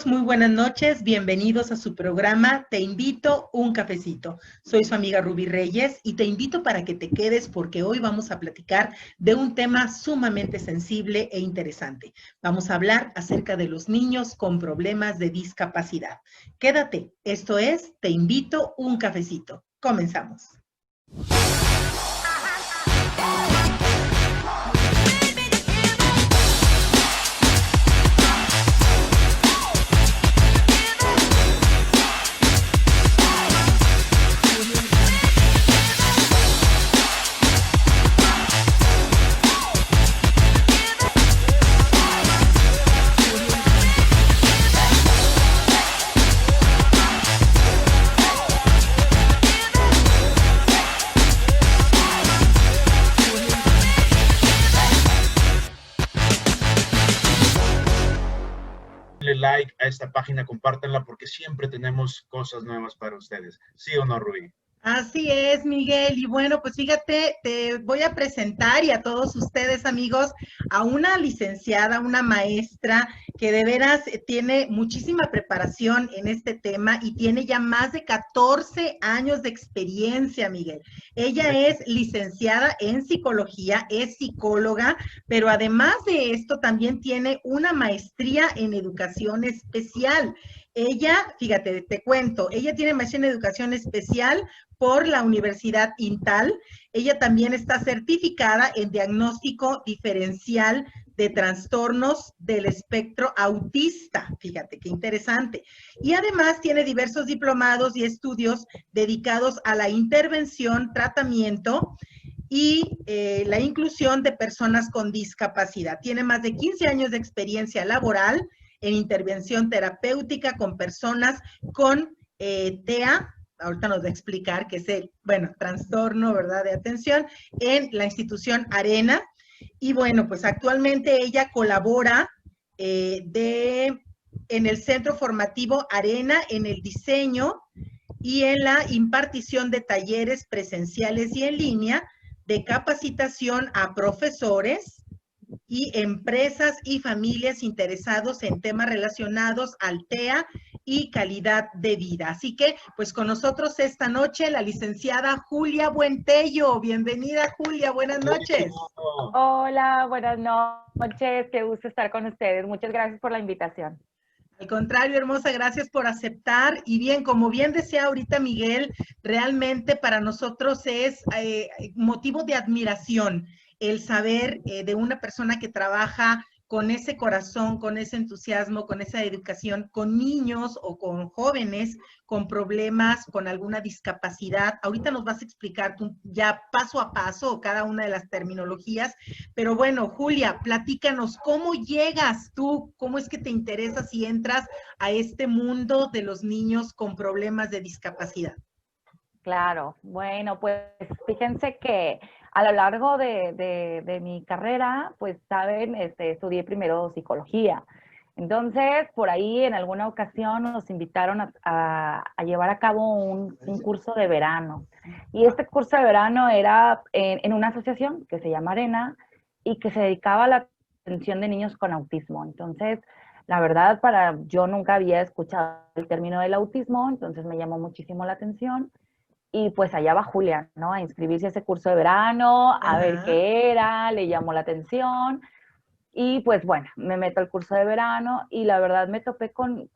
Muy buenas noches, bienvenidos a su programa Te invito un cafecito. Soy su amiga Rubí Reyes y te invito para que te quedes porque hoy vamos a platicar de un tema sumamente sensible e interesante. Vamos a hablar acerca de los niños con problemas de discapacidad. Quédate, esto es Te invito un cafecito. Comenzamos. Like a esta página, compártanla porque siempre tenemos cosas nuevas para ustedes. ¿Sí o no, Rubí? Así es, Miguel. Y bueno, pues fíjate, te voy a presentar y a todos ustedes, amigos, a una licenciada, una maestra que de veras tiene muchísima preparación en este tema y tiene ya más de 14 años de experiencia, Miguel. Ella es licenciada en psicología, es psicóloga, pero además de esto también tiene una maestría en educación especial. Ella, fíjate, te cuento, ella tiene maestría en educación especial por la Universidad INTAL. Ella también está certificada en diagnóstico diferencial de trastornos del espectro autista. Fíjate qué interesante. Y además tiene diversos diplomados y estudios dedicados a la intervención, tratamiento y la inclusión de personas con discapacidad. Tiene más de 15 años de experiencia laboral en intervención terapéutica con personas con TEA, ahorita nos va a explicar qué es el, bueno, trastorno, ¿verdad?, de atención, en la institución Arena. Y bueno, pues actualmente ella colabora en el centro formativo Arena, en el diseño y en la impartición de talleres presenciales y en línea de capacitación a profesores y empresas y familias interesados en temas relacionados al TEA y calidad de vida. Así que, pues con nosotros esta noche la licenciada Julia Buentello. Bienvenida, Julia, buenas noches. Hola, buenas noches, qué gusto estar con ustedes. Muchas gracias por la invitación. Al contrario, hermosa, gracias por aceptar. Y bien, como bien decía ahorita Miguel, realmente para nosotros es motivo de admiración el saber de una persona que trabaja con ese corazón, con ese entusiasmo, con esa educación, con niños o con jóvenes con problemas, con alguna discapacidad. Ahorita nos vas a explicar tú ya paso a paso cada una de las terminologías, pero bueno, Julia, platícanos, ¿cómo llegas tú? ¿Cómo es que te interesas y entras a este mundo de los niños con problemas de discapacidad? Claro, bueno, pues fíjense que a lo largo de mi carrera, pues saben, estudié primero psicología. Entonces, por ahí en alguna ocasión nos invitaron a llevar a cabo un curso de verano. Y este curso de verano era en una asociación que se llama Arena y que se dedicaba a la atención de niños con autismo. Entonces, la verdad, yo nunca había escuchado el término del autismo, entonces me llamó muchísimo la atención. Y pues allá va Julia, ¿no? A inscribirse a ese curso de verano, a ver qué era, le llamó la atención. Y pues bueno, me meto al curso de verano y la verdad me topé con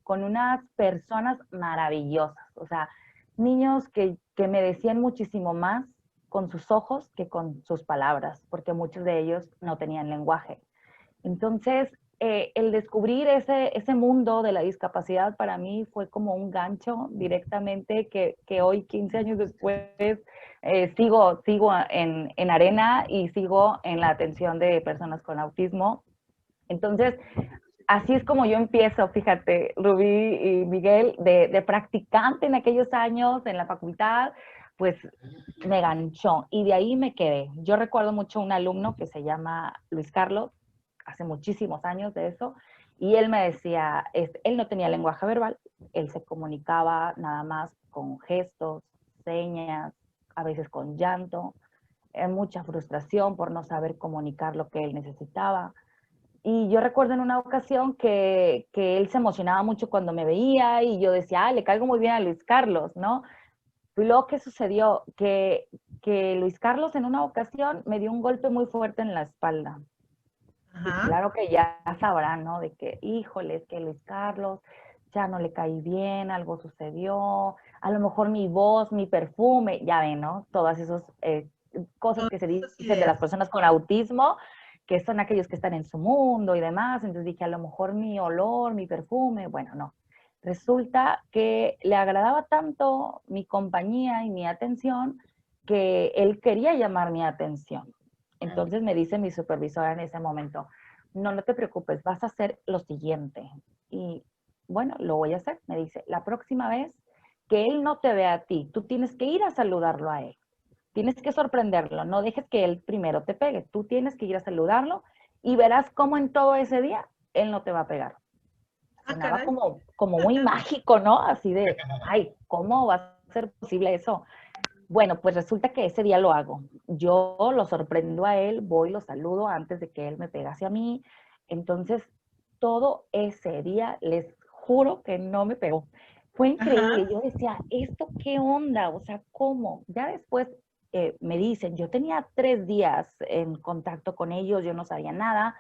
unas personas maravillosas. O sea, niños que me decían muchísimo más con sus ojos que con sus palabras, porque muchos de ellos no tenían lenguaje. Entonces, el descubrir ese mundo de la discapacidad para mí fue como un gancho directamente que hoy, 15 años después, sigo en Arena y sigo en la atención de personas con autismo. Entonces, así es como yo empiezo, fíjate, Rubí y Miguel, de practicante en aquellos años en la facultad, pues me ganchó y de ahí me quedé. Yo recuerdo mucho un alumno que se llama Luis Carlos, hace muchísimos años de eso, y él me decía, él no tenía lenguaje verbal, él se comunicaba nada más con gestos, señas, a veces con llanto, mucha frustración por no saber comunicar lo que él necesitaba. Y yo recuerdo en una ocasión que él se emocionaba mucho cuando me veía y yo decía, le caigo muy bien a Luis Carlos, ¿no? Y luego, ¿qué sucedió? Que Luis Carlos en una ocasión me dio un golpe muy fuerte en la espalda. Y Ajá. claro que ya sabrán, ¿no? De que, híjole, es que Luis Carlos ya no le caí bien, algo sucedió, a lo mejor mi voz, mi perfume, ya ven, ¿no? Todas esas cosas Todas que se esas dicen de las ideas. personas con autismo, que son aquellos que están en su mundo y demás. Entonces dije, a lo mejor mi olor, mi perfume, bueno, no. Resulta que le agradaba tanto mi compañía y mi atención que él quería llamar mi atención. Ah, Entonces me dice mi supervisora en ese momento, no te preocupes, vas a hacer lo siguiente. Y bueno, lo voy a hacer. Me dice, la próxima vez que él no te vea a ti, tú tienes que ir a saludarlo a él. Tienes que sorprenderlo, no dejes que él primero te pegue. Tú tienes que ir a saludarlo y verás cómo en todo ese día él no te va a pegar. Ah, Sonaba caray. como muy mágico, ¿no? Así de, ay, ¿cómo va a ser posible eso? Bueno, pues resulta que ese día lo hago. Yo lo sorprendo a él, voy, lo saludo antes de que él me pegase a mí. Entonces, todo ese día, les juro que no me pegó. Fue increíble. Ajá. Yo decía, ¿esto qué onda? O sea, ¿cómo? Ya después me dicen, yo tenía 3 días en contacto con ellos, yo no sabía nada.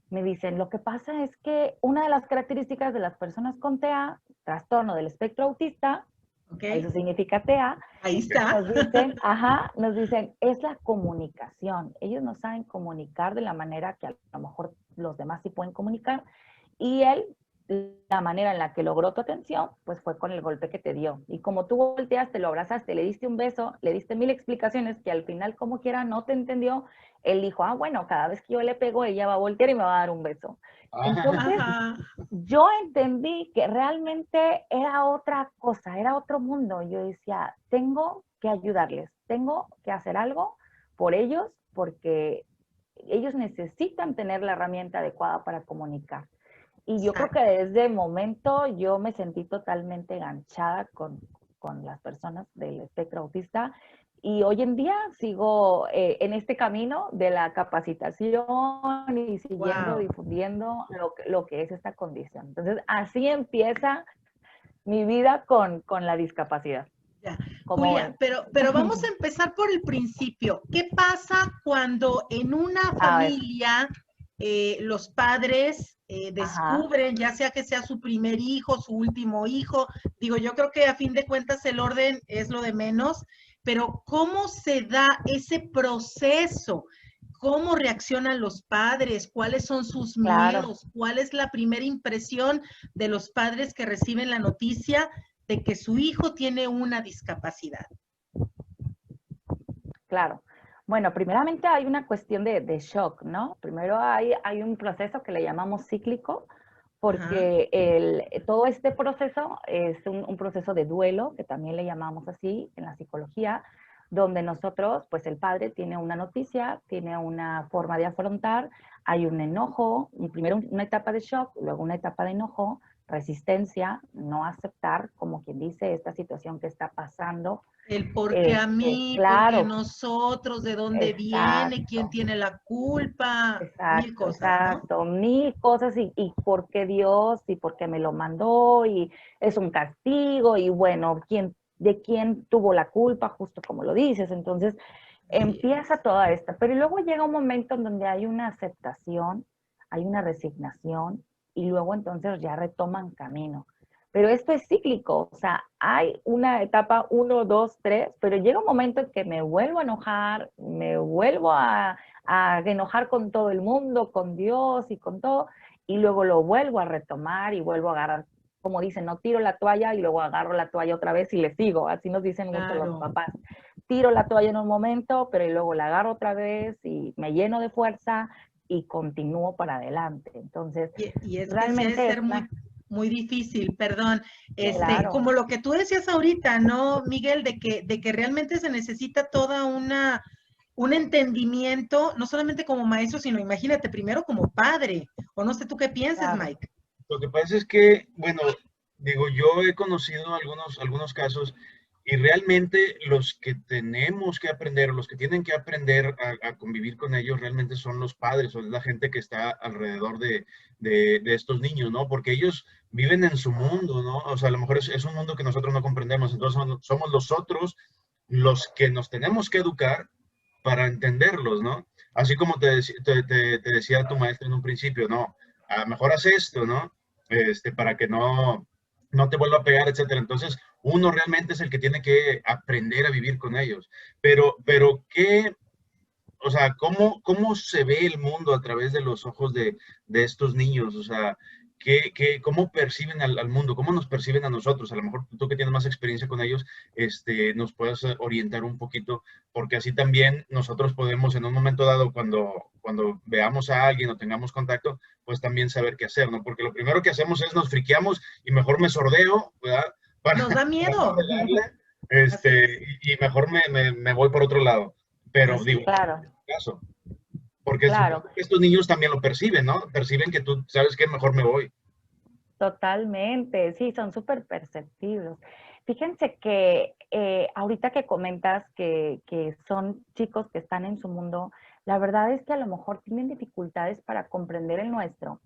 Me dicen, lo que pasa es que una de las características de las personas con TEA, trastorno del espectro autista, Ok. eso significa TEA, Ahí está. nos dicen, es la comunicación. Ellos no saben comunicar de la manera que a lo mejor los demás sí pueden comunicar. Y él, la manera en la que logró tu atención, pues fue con el golpe que te dio. Y como tú volteaste, lo abrazaste, le diste un beso, le diste 1000 explicaciones que al final, como quiera, no te entendió, él dijo, bueno, cada vez que yo le pego, ella va a voltear y me va a dar un beso. Entonces, Ajá. yo entendí que realmente era otra cosa, era otro mundo. Yo decía, tengo que ayudarles, tengo que hacer algo por ellos porque ellos necesitan tener la herramienta adecuada para comunicar. Y yo creo que Exacto. desde el momento yo me sentí totalmente enganchada con las personas del espectro autista y hoy en día sigo en este camino de la capacitación y siguiendo Wow. difundiendo lo que es esta condición. Entonces, así empieza mi vida con la discapacidad. Ya. ¿Cómo Julia, ven? pero vamos a empezar por el principio. ¿Qué pasa cuando en una A ver, familia los padres ajá, descubren, ya sea que sea su primer hijo, su último hijo? Digo, yo creo que a fin de cuentas el orden es lo de menos, pero ¿cómo se da ese proceso? ¿Cómo reaccionan los padres? ¿Cuáles son sus claro. miedos? ¿Cuál es la primera impresión de los padres que reciben la noticia de que su hijo tiene una discapacidad? Claro. Bueno, primeramente hay una cuestión de shock, ¿no? Primero hay un proceso que le llamamos cíclico, Ajá. porque todo este proceso es un proceso de duelo, que también le llamamos así en la psicología, donde nosotros, pues el padre tiene una noticia, tiene una forma de afrontar, hay un enojo, primero una etapa de shock, luego una etapa de enojo, resistencia, no aceptar, como quien dice, esta situación que está pasando. El por qué a mí, por qué Claro, nosotros, de dónde viene, quién exacto. tiene la culpa, mil Exacto, cosas, ¿no? exacto. Mil cosas y por qué Dios y por qué me lo mandó y es un castigo y bueno, de quién tuvo la culpa, justo como lo dices. Entonces Así empieza es. toda esta, pero luego llega un momento en donde hay una aceptación, hay una resignación y luego entonces ya retoman camino. Pero esto es cíclico, o sea, hay una etapa 1, 2, 3, pero llega un momento en que me vuelvo a enojar, me vuelvo a enojar con todo el mundo, con Dios y con todo, y luego lo vuelvo a retomar y vuelvo a agarrar, como dicen, no tiro la toalla y luego agarro la toalla otra vez y le sigo, así nos dicen mucho los Claro. papás. Tiro la toalla en un momento, pero luego la agarro otra vez y me lleno de fuerza y continúo para adelante. Entonces, Y es que sí ha de realmente ser esta, muy difícil, perdón, claro, como lo que tú decías ahorita, ¿no, Miguel? De que realmente se necesita toda un entendimiento, no solamente como maestro, sino imagínate, primero como padre, o no sé tú qué pienses, claro, Mike. lo que pasa es que, bueno, digo, yo he conocido algunos casos Y realmente los que tenemos que aprender, o los que tienen que aprender a convivir con ellos, realmente son los padres, o es la gente que está alrededor de estos niños, ¿no? Porque ellos viven en su mundo, ¿no? O sea, a lo mejor es un mundo que nosotros no comprendemos, entonces somos nosotros los que nos tenemos que educar para entenderlos, ¿no? Así como te decía tu maestra en un principio, ¿no? A lo mejor haz esto, ¿no? Para que no te vuelva a pegar, etcétera. Entonces, uno realmente es el que tiene que aprender a vivir con ellos. Pero ¿qué, o sea, cómo se ve el mundo a través de los ojos de estos niños? O sea, cómo perciben al mundo? ¿Cómo nos perciben a nosotros? A lo mejor tú que tienes más experiencia con ellos, nos puedes orientar un poquito, porque así también nosotros podemos en un momento dado, cuando veamos a alguien o tengamos contacto, pues también saber qué hacer, ¿no? Porque lo primero que hacemos es nos friqueamos y mejor me sordeo, ¿verdad? Nos da miedo. Y mejor me voy por otro lado. Pero Así digo, es. Claro, caso. Porque claro. estos niños también lo perciben, ¿no? Perciben que tú sabes que mejor me voy. Totalmente, sí, son súper perceptivos. Fíjense que ahorita que comentas que son chicos que están en su mundo, la verdad es que a lo mejor tienen dificultades para comprender el nuestro,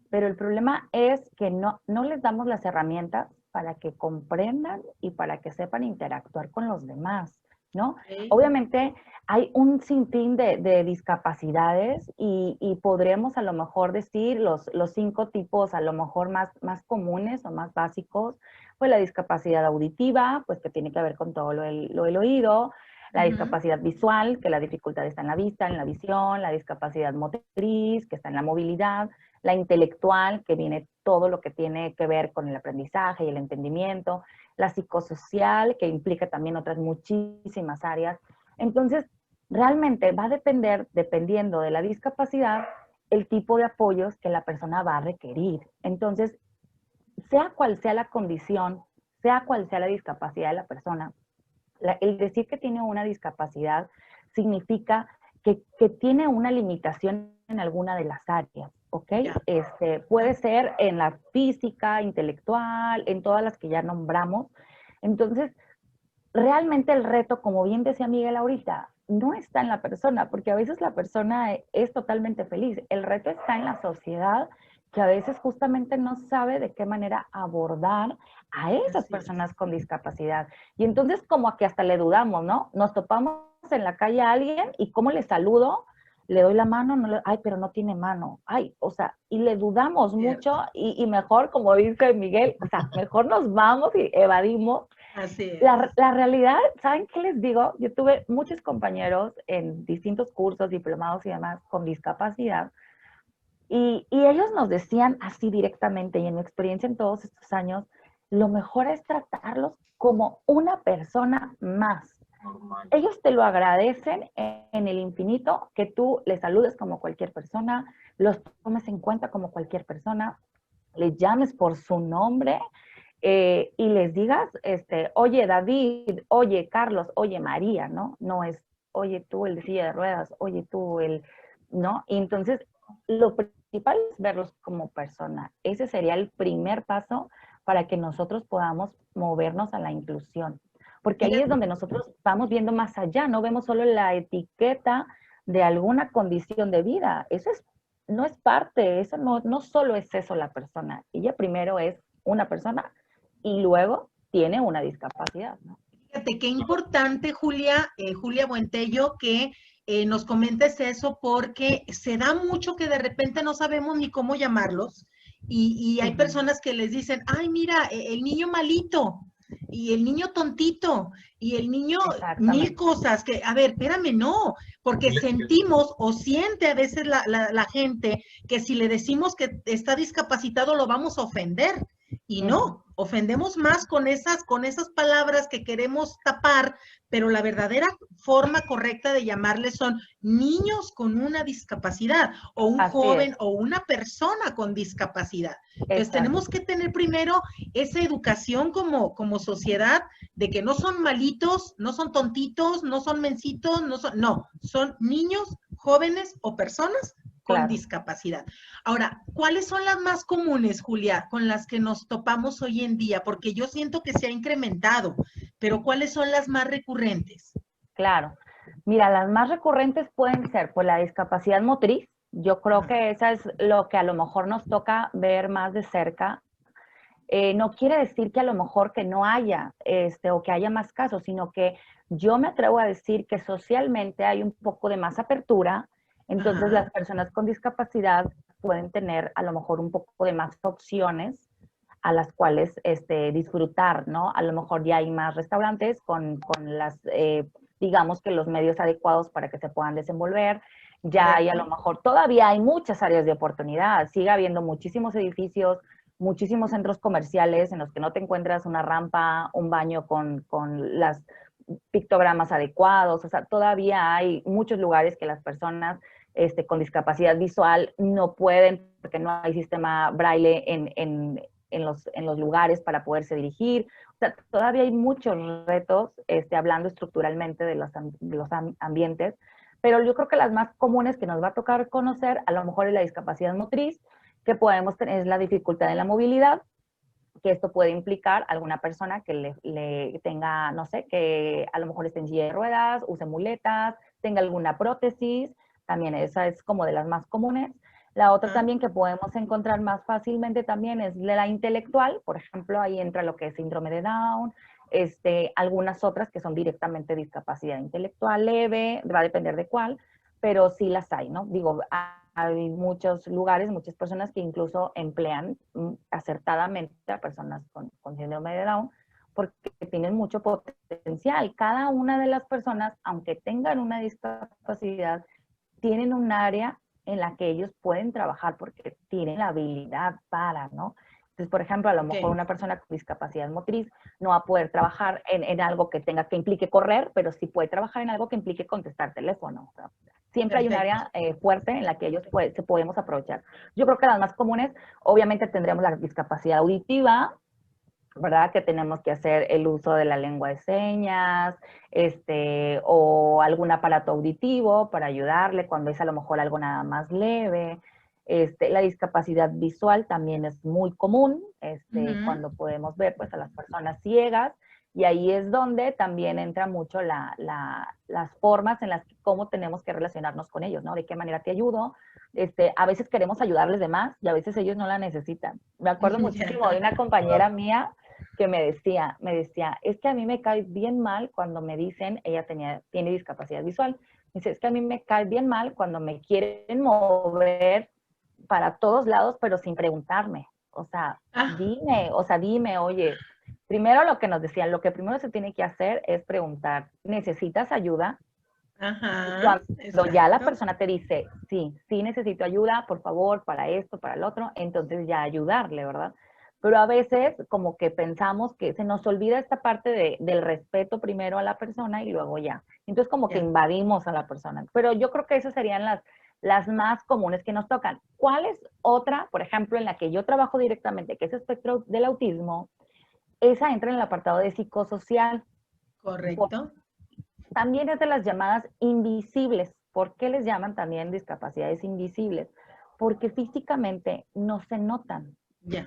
pero el problema es que no les damos las herramientas para que comprendan y para que sepan interactuar con los demás, ¿no? Ok. Obviamente hay un sinfín de discapacidades y podremos a lo mejor decir los 5 tipos a lo mejor más comunes o más básicos, pues la discapacidad auditiva, pues que tiene que ver con todo lo del oído, la discapacidad visual, que la dificultad está en la vista, en la visión, la discapacidad motriz, que está en la movilidad, la intelectual, que viene todo lo que tiene que ver con el aprendizaje y el entendimiento, la psicosocial, que implica también otras muchísimas áreas. Entonces, realmente va a depender, dependiendo de la discapacidad, el tipo de apoyos que la persona va a requerir. Entonces, sea cual sea la condición, sea cual sea la discapacidad de la persona, el decir que tiene una discapacidad significa que tiene una limitación en alguna de las áreas, ¿ok? Puede ser en la física, intelectual, en todas las que ya nombramos. Entonces, realmente el reto, como bien decía Miguel ahorita, no está en la persona, porque a veces la persona es totalmente feliz. El reto está en la sociedad, que a veces justamente no sabe de qué manera abordar a esas personas con discapacidad. Y entonces como que hasta le dudamos, ¿no? Nos topamos en la calle a alguien y ¿cómo le saludo? Le doy la mano, ay, pero no tiene mano. Ay, o sea, y le dudamos mucho y mejor, como dice Miguel, o sea, mejor nos vamos y evadimos. Así es. La realidad, ¿saben qué les digo? Yo tuve muchos compañeros en distintos cursos, diplomados y demás con discapacidad, y ellos nos decían así directamente, y en mi experiencia en todos estos años, lo mejor es tratarlos como una persona más. Normal. Ellos te lo agradecen en el infinito, que tú les saludes como cualquier persona, los tomes en cuenta como cualquier persona, les llames por su nombre, y les digas, oye David, oye Carlos, oye María, ¿no? No es, oye tú el de silla de ruedas, oye tú el, ¿no? Y entonces lo principal es verlos como persona. Ese sería el primer paso para que nosotros podamos movernos a la inclusión. Porque ahí es donde nosotros vamos viendo más allá, no vemos solo la etiqueta de alguna condición de vida. Eso no es parte, eso no solo es eso la persona. Ella primero es una persona y luego tiene una discapacidad, ¿no? Fíjate qué importante, Julia Buentello, que nos comentes eso, porque se da mucho que de repente no sabemos ni cómo llamarlos, y hay personas que les dicen, ay, mira, el niño malito, y el niño tontito, y el niño mil cosas, que, a ver, espérame, no, porque sentimos o siente a veces la gente que si le decimos que está discapacitado lo vamos a ofender. Y no, ofendemos más con esas palabras que queremos tapar, pero la verdadera forma correcta de llamarles son niños con una discapacidad, o un joven o una persona con discapacidad. Entonces tenemos que tener primero esa educación como sociedad de que no son malitos, no son tontitos, no son mensitos, son niños, jóvenes o personas con discapacidad. Ahora, ¿cuáles son las más comunes, Julia, con las que nos topamos hoy en día? Porque yo siento que se ha incrementado, pero ¿cuáles son las más recurrentes? Claro. Mira, las más recurrentes pueden ser pues la discapacidad motriz. Yo creo que esa es lo que a lo mejor nos toca ver más de cerca. No quiere decir que a lo mejor que no haya o que haya más casos, sino que yo me atrevo a decir que socialmente hay un poco de más apertura, entonces las personas con discapacidad pueden tener a lo mejor un poco de más opciones a las cuales disfrutar, ¿no? A lo mejor ya hay más restaurantes con las, digamos que los medios adecuados para que se puedan desenvolver. Ya hay a lo mejor, todavía hay muchas áreas de oportunidad, sigue habiendo muchísimos edificios, muchísimos centros comerciales en los que no te encuentras una rampa, un baño con las pictogramas adecuados, o sea, todavía hay muchos lugares que las personas con discapacidad visual no pueden, porque no hay sistema braille en los lugares para poderse dirigir. O sea, todavía hay muchos retos, hablando estructuralmente de los ambientes, pero yo creo que las más comunes que nos va a tocar conocer, a lo mejor es la discapacidad motriz, que podemos tener es la dificultad en la movilidad, que esto puede implicar alguna persona que le tenga, no sé, que a lo mejor esté en silla de ruedas, use muletas, tenga alguna prótesis, también esa es como de las más comunes. La otra también que podemos encontrar más fácilmente también es la intelectual, por ejemplo, ahí entra lo que es síndrome de Down, algunas otras que son directamente discapacidad intelectual leve, va a depender de cuál, pero sí las hay, ¿no? Digo, hay muchos lugares, muchas personas que incluso emplean acertadamente a personas con síndrome de Down porque tienen mucho potencial. Cada una de las personas, aunque tengan una discapacidad, tienen un área en la que ellos pueden trabajar porque tienen la habilidad para, ¿no? Entonces, por ejemplo, a lo mejor una persona con discapacidad motriz no va a poder trabajar en algo que implique correr, pero sí puede trabajar en algo que implique contestar teléfono. O sea, siempre hay un área fuerte en la que ellos se podemos aprovechar. Yo creo que las más comunes, obviamente tendremos la discapacidad auditiva, ¿verdad? Que tenemos que hacer el uso de la lengua de señas, o algún aparato auditivo para ayudarle cuando es a lo mejor algo nada más leve. La discapacidad visual también es muy común, cuando podemos ver pues a las personas ciegas, y ahí es donde también entra mucho las formas en las que cómo tenemos que relacionarnos con ellos, ¿no? De qué manera te ayudo. A veces queremos ayudarles de más y a veces ellos no la necesitan. Me acuerdo muchísimo de una compañera mía que me decía, es que a mí me cae bien mal cuando me dicen, ella tiene discapacidad visual, dice, es que a mí me cae bien mal cuando me quieren mover para todos lados, pero sin preguntarme. O sea, dime, oye, primero lo que nos decían, lo que primero se tiene que hacer es preguntar, ¿necesitas ayuda? Cuando ya la persona te dice, sí necesito ayuda, por favor, para esto, para el otro, entonces ya ayudarle, ¿verdad? Pero a veces como que pensamos que se nos olvida esta parte del respeto primero a la persona y luego ya. Entonces como que invadimos a la persona. Pero yo creo que esas serían las más comunes que nos tocan. ¿Cuál es otra, por ejemplo, en la que yo trabajo directamente, que es espectro del autismo? Esa entra en el apartado de psicosocial. Correcto. También es de las llamadas invisibles. ¿Por qué les llaman también discapacidades invisibles? Porque físicamente no se notan.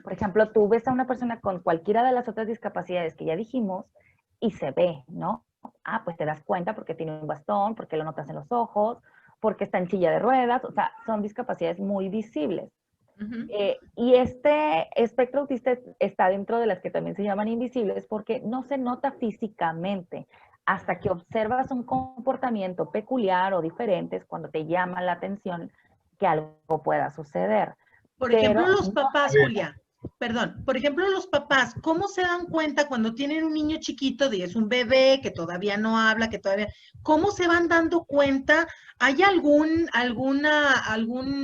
Por ejemplo, tú ves a una persona con cualquiera de las otras discapacidades que ya dijimos y se ve, ¿no? Pues te das cuenta porque tiene un bastón, porque lo notas en los ojos, porque está en silla de ruedas, o sea, son discapacidades muy visibles. Y este espectro autista está dentro de las que también se llaman invisibles porque no se nota físicamente hasta que observas un comportamiento peculiar o diferente, es cuando te llama la atención que algo pueda suceder. Por ejemplo, los papás, Julia, perdón, por ejemplo, los papás, ¿cómo se dan cuenta cuando tienen un niño chiquito, es un bebé que todavía no habla, cómo se van dando cuenta? ¿Hay algún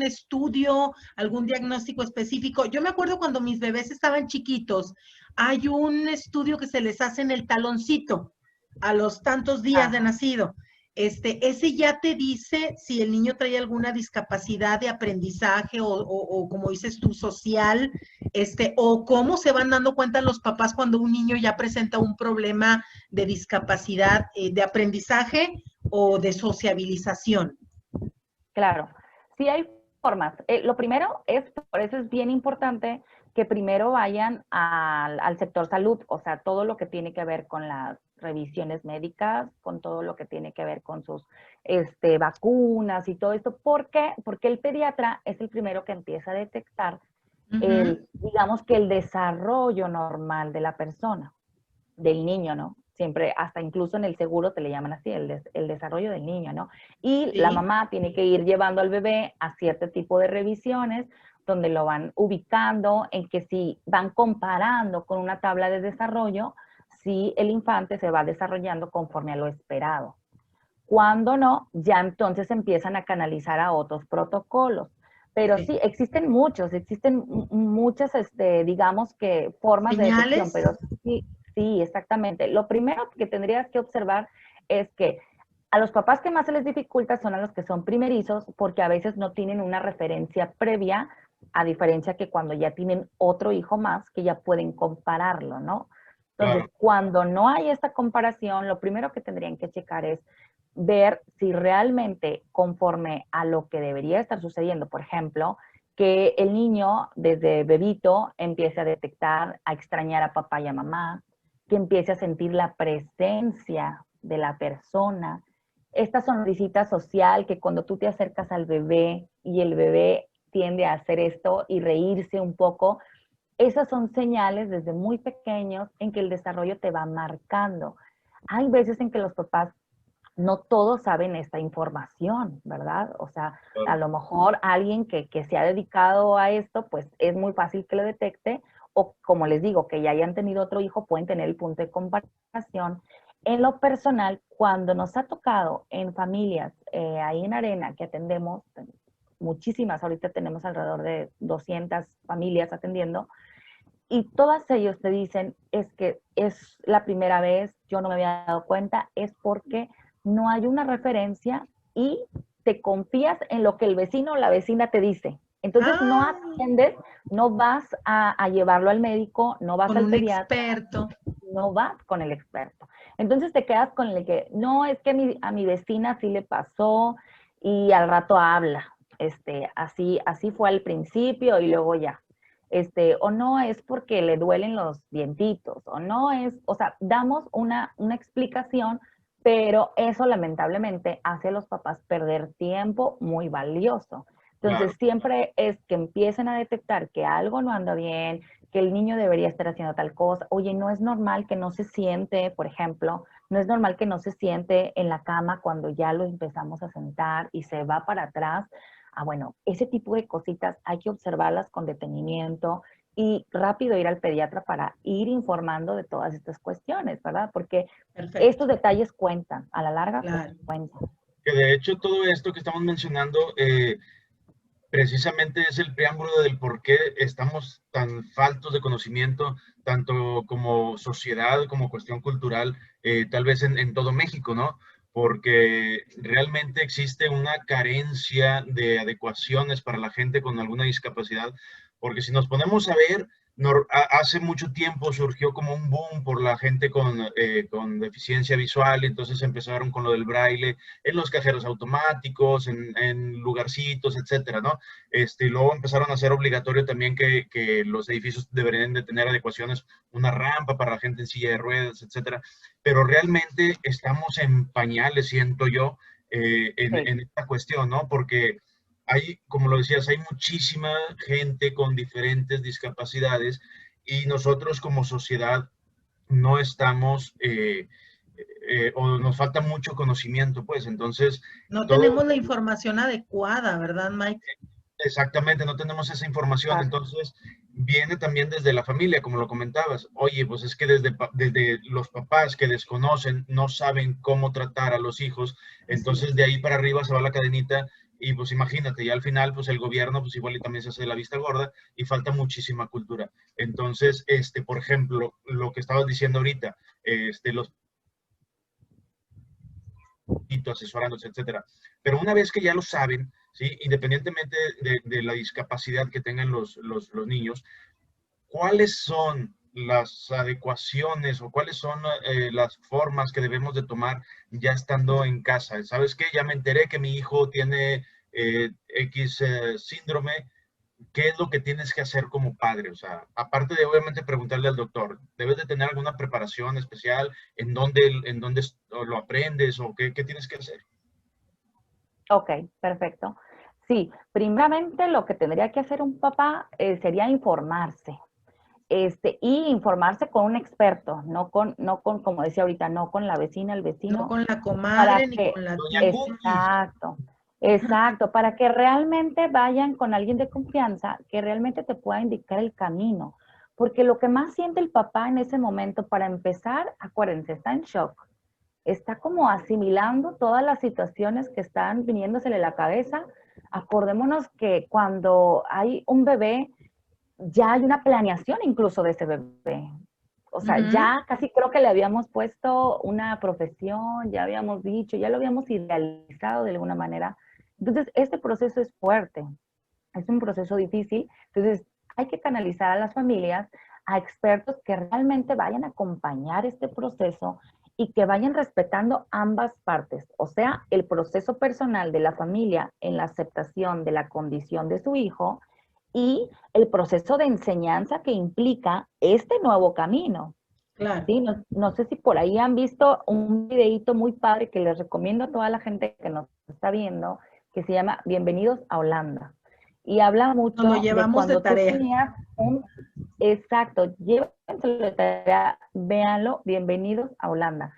estudio, algún diagnóstico específico? Yo me acuerdo cuando mis bebés estaban chiquitos, hay un estudio que se les hace en el taloncito a los tantos días de nacido. Ese ya te dice si el niño trae alguna discapacidad de aprendizaje o como dices tú, social, o cómo se van dando cuenta los papás cuando un niño ya presenta un problema de discapacidad de aprendizaje o de sociabilización. Claro, sí hay formas. Lo primero es, por eso es bien importante que primero vayan al sector salud, o sea, todo lo que tiene que ver con las revisiones médicas, con todo lo que tiene que ver con sus vacunas y todo esto. ¿Por qué? Porque el pediatra es el primero que empieza a detectar digamos que el desarrollo normal de la persona, del niño, ¿no? Siempre, hasta incluso en el seguro te le llaman así, el desarrollo del niño, ¿no? Y Sí. la mamá tiene que ir llevando al bebé a cierto tipo de revisiones donde lo van ubicando, en que si van comparando con una tabla de desarrollo, si el infante se va desarrollando conforme a lo esperado. Cuando no, ya entonces empiezan a canalizar a otros protocolos. Pero sí, existen muchas, digamos que formas de detección, ¿Señales? pero sí, sí, exactamente. Lo primero que tendrías que observar es que a los papás que más se les dificulta son a los que son primerizos, porque a veces no tienen una referencia previa, a diferencia que cuando ya tienen otro hijo más, que ya pueden compararlo, ¿no? Entonces, Claro. cuando no hay esta comparación, lo primero que tendrían que checar es ver si realmente conforme a lo que debería estar sucediendo, por ejemplo, que el niño desde bebito empiece a detectar, a extrañar a papá y a mamá, que empiece a sentir la presencia de la persona. Esta sonrisita social que cuando tú te acercas al bebé y el bebé tiende a hacer esto y reírse un poco, esas son señales desde muy pequeños en que el desarrollo te va marcando. Hay veces en que los papás no todos saben esta información, ¿verdad? O sea, a Claro. lo mejor alguien que se ha dedicado a esto, pues es muy fácil que lo detecte, o como les digo, que ya hayan tenido otro hijo, pueden tener el punto de comparación. En lo personal, cuando nos ha tocado en familias, ahí en Arena, que atendemos, muchísimas, ahorita tenemos alrededor de 200 familias atendiendo, y todas ellos te dicen, es que es la primera vez, yo no me había dado cuenta, es porque no hay una referencia y te confías en lo que el vecino o la vecina te dice. Entonces no atiendes, no vas a llevarlo al médico, no vas Con al un pediatra, experto. no vas con el experto. Entonces te quedas con el que, no, es que a mi vecina sí le pasó y al rato habla. Así fue al principio y luego ya. O no es porque le duelen los dientitos, o no es, o sea, damos una explicación, pero eso lamentablemente hace a los papás perder tiempo muy valioso. Claro. Entonces, siempre es que empiecen a detectar que algo no anda bien, que el niño debería estar haciendo tal cosa. Oye, no es normal que no se siente, por ejemplo, no es normal que no se siente en la cama cuando ya lo empezamos a sentar y se va para atrás. Bueno, ese tipo de cositas hay que observarlas con detenimiento y rápido ir al pediatra para ir informando de todas estas cuestiones, ¿verdad? Porque Perfecto. estos detalles cuentan, a la larga Claro. cuentan. Que de hecho todo esto que estamos mencionando precisamente es el preámbulo del por qué estamos tan faltos de conocimiento, tanto como sociedad, como cuestión cultural, tal vez en todo México, ¿no? Porque realmente existe una carencia de adecuaciones para la gente con alguna discapacidad, porque si nos ponemos a ver, hace mucho tiempo surgió como un boom por la gente con deficiencia visual, entonces empezaron con lo del braille en los cajeros automáticos, en lugarcitos, etcétera, ¿no? Y luego empezaron a hacer obligatorio también que los edificios deberían de tener adecuaciones, una rampa para la gente en silla de ruedas, etcétera. Pero realmente estamos en pañales, siento yo, Sí. en esta cuestión, ¿no? Porque hay, como lo decías, hay muchísima gente con diferentes discapacidades y nosotros como sociedad no estamos o nos falta mucho conocimiento, pues entonces No todo. tenemos la información adecuada, ¿verdad, Mike? Exactamente, no tenemos esa información, Exacto. entonces viene también desde la familia, como lo comentabas. Oye, pues es que desde los papás que desconocen, no saben cómo tratar a los hijos, Así entonces es. de ahí para arriba se va la cadenita y pues imagínate, ya al final pues el gobierno pues igual y también se hace de la vista gorda y falta muchísima cultura. Entonces, por ejemplo, lo que estabas diciendo ahorita, los asesorándose, etcétera. Pero una vez que ya lo saben, ¿sí? Independientemente de la discapacidad que tengan los niños, ¿cuáles son las adecuaciones o cuáles son las formas que debemos de tomar ya estando en casa? ¿Sabes qué? Ya me enteré que mi hijo tiene X síndrome. ¿qué es lo que tienes que hacer como padre? O sea, aparte de obviamente preguntarle al doctor, ¿debes de tener alguna preparación especial? En dónde lo aprendes o qué tienes que hacer? Ok, perfecto. Sí, primeramente lo que tendría que hacer un papá sería informarse. Y informarse con un experto, no con, como decía ahorita, no con la vecina, el No vecino, con la para comadre ni que, con la Doña tía. Cookie. exacto, exacto, para que realmente vayan con alguien de confianza que realmente te pueda indicar el camino. Porque lo que más siente el papá en ese momento, para empezar, acuérdense, está en shock, está como asimilando todas las situaciones que están viniéndosele a la cabeza. Acordémonos que cuando hay un bebé, ya hay una planeación incluso de ese bebé. O sea, Ujú. ya casi creo que le habíamos puesto una profesión, ya habíamos dicho, ya lo habíamos idealizado de alguna manera. Entonces, este proceso es fuerte, es un proceso difícil. Entonces, hay que canalizar a las familias, a expertos que realmente vayan a acompañar este proceso y que vayan respetando ambas partes, o sea, el proceso personal de la familia en la aceptación de la condición de su hijo y el proceso de enseñanza que implica este nuevo camino. Claro. ¿Sí? No sé si por ahí han visto un videíto muy padre que les recomiendo a toda la gente que nos está viendo, que se llama Bienvenidos a Holanda. Y habla Nos lo mucho de llevamos de cuando tú tarea. tenías un... Exacto, llévenselo de tarea, véanlo, Bienvenidos a Holanda.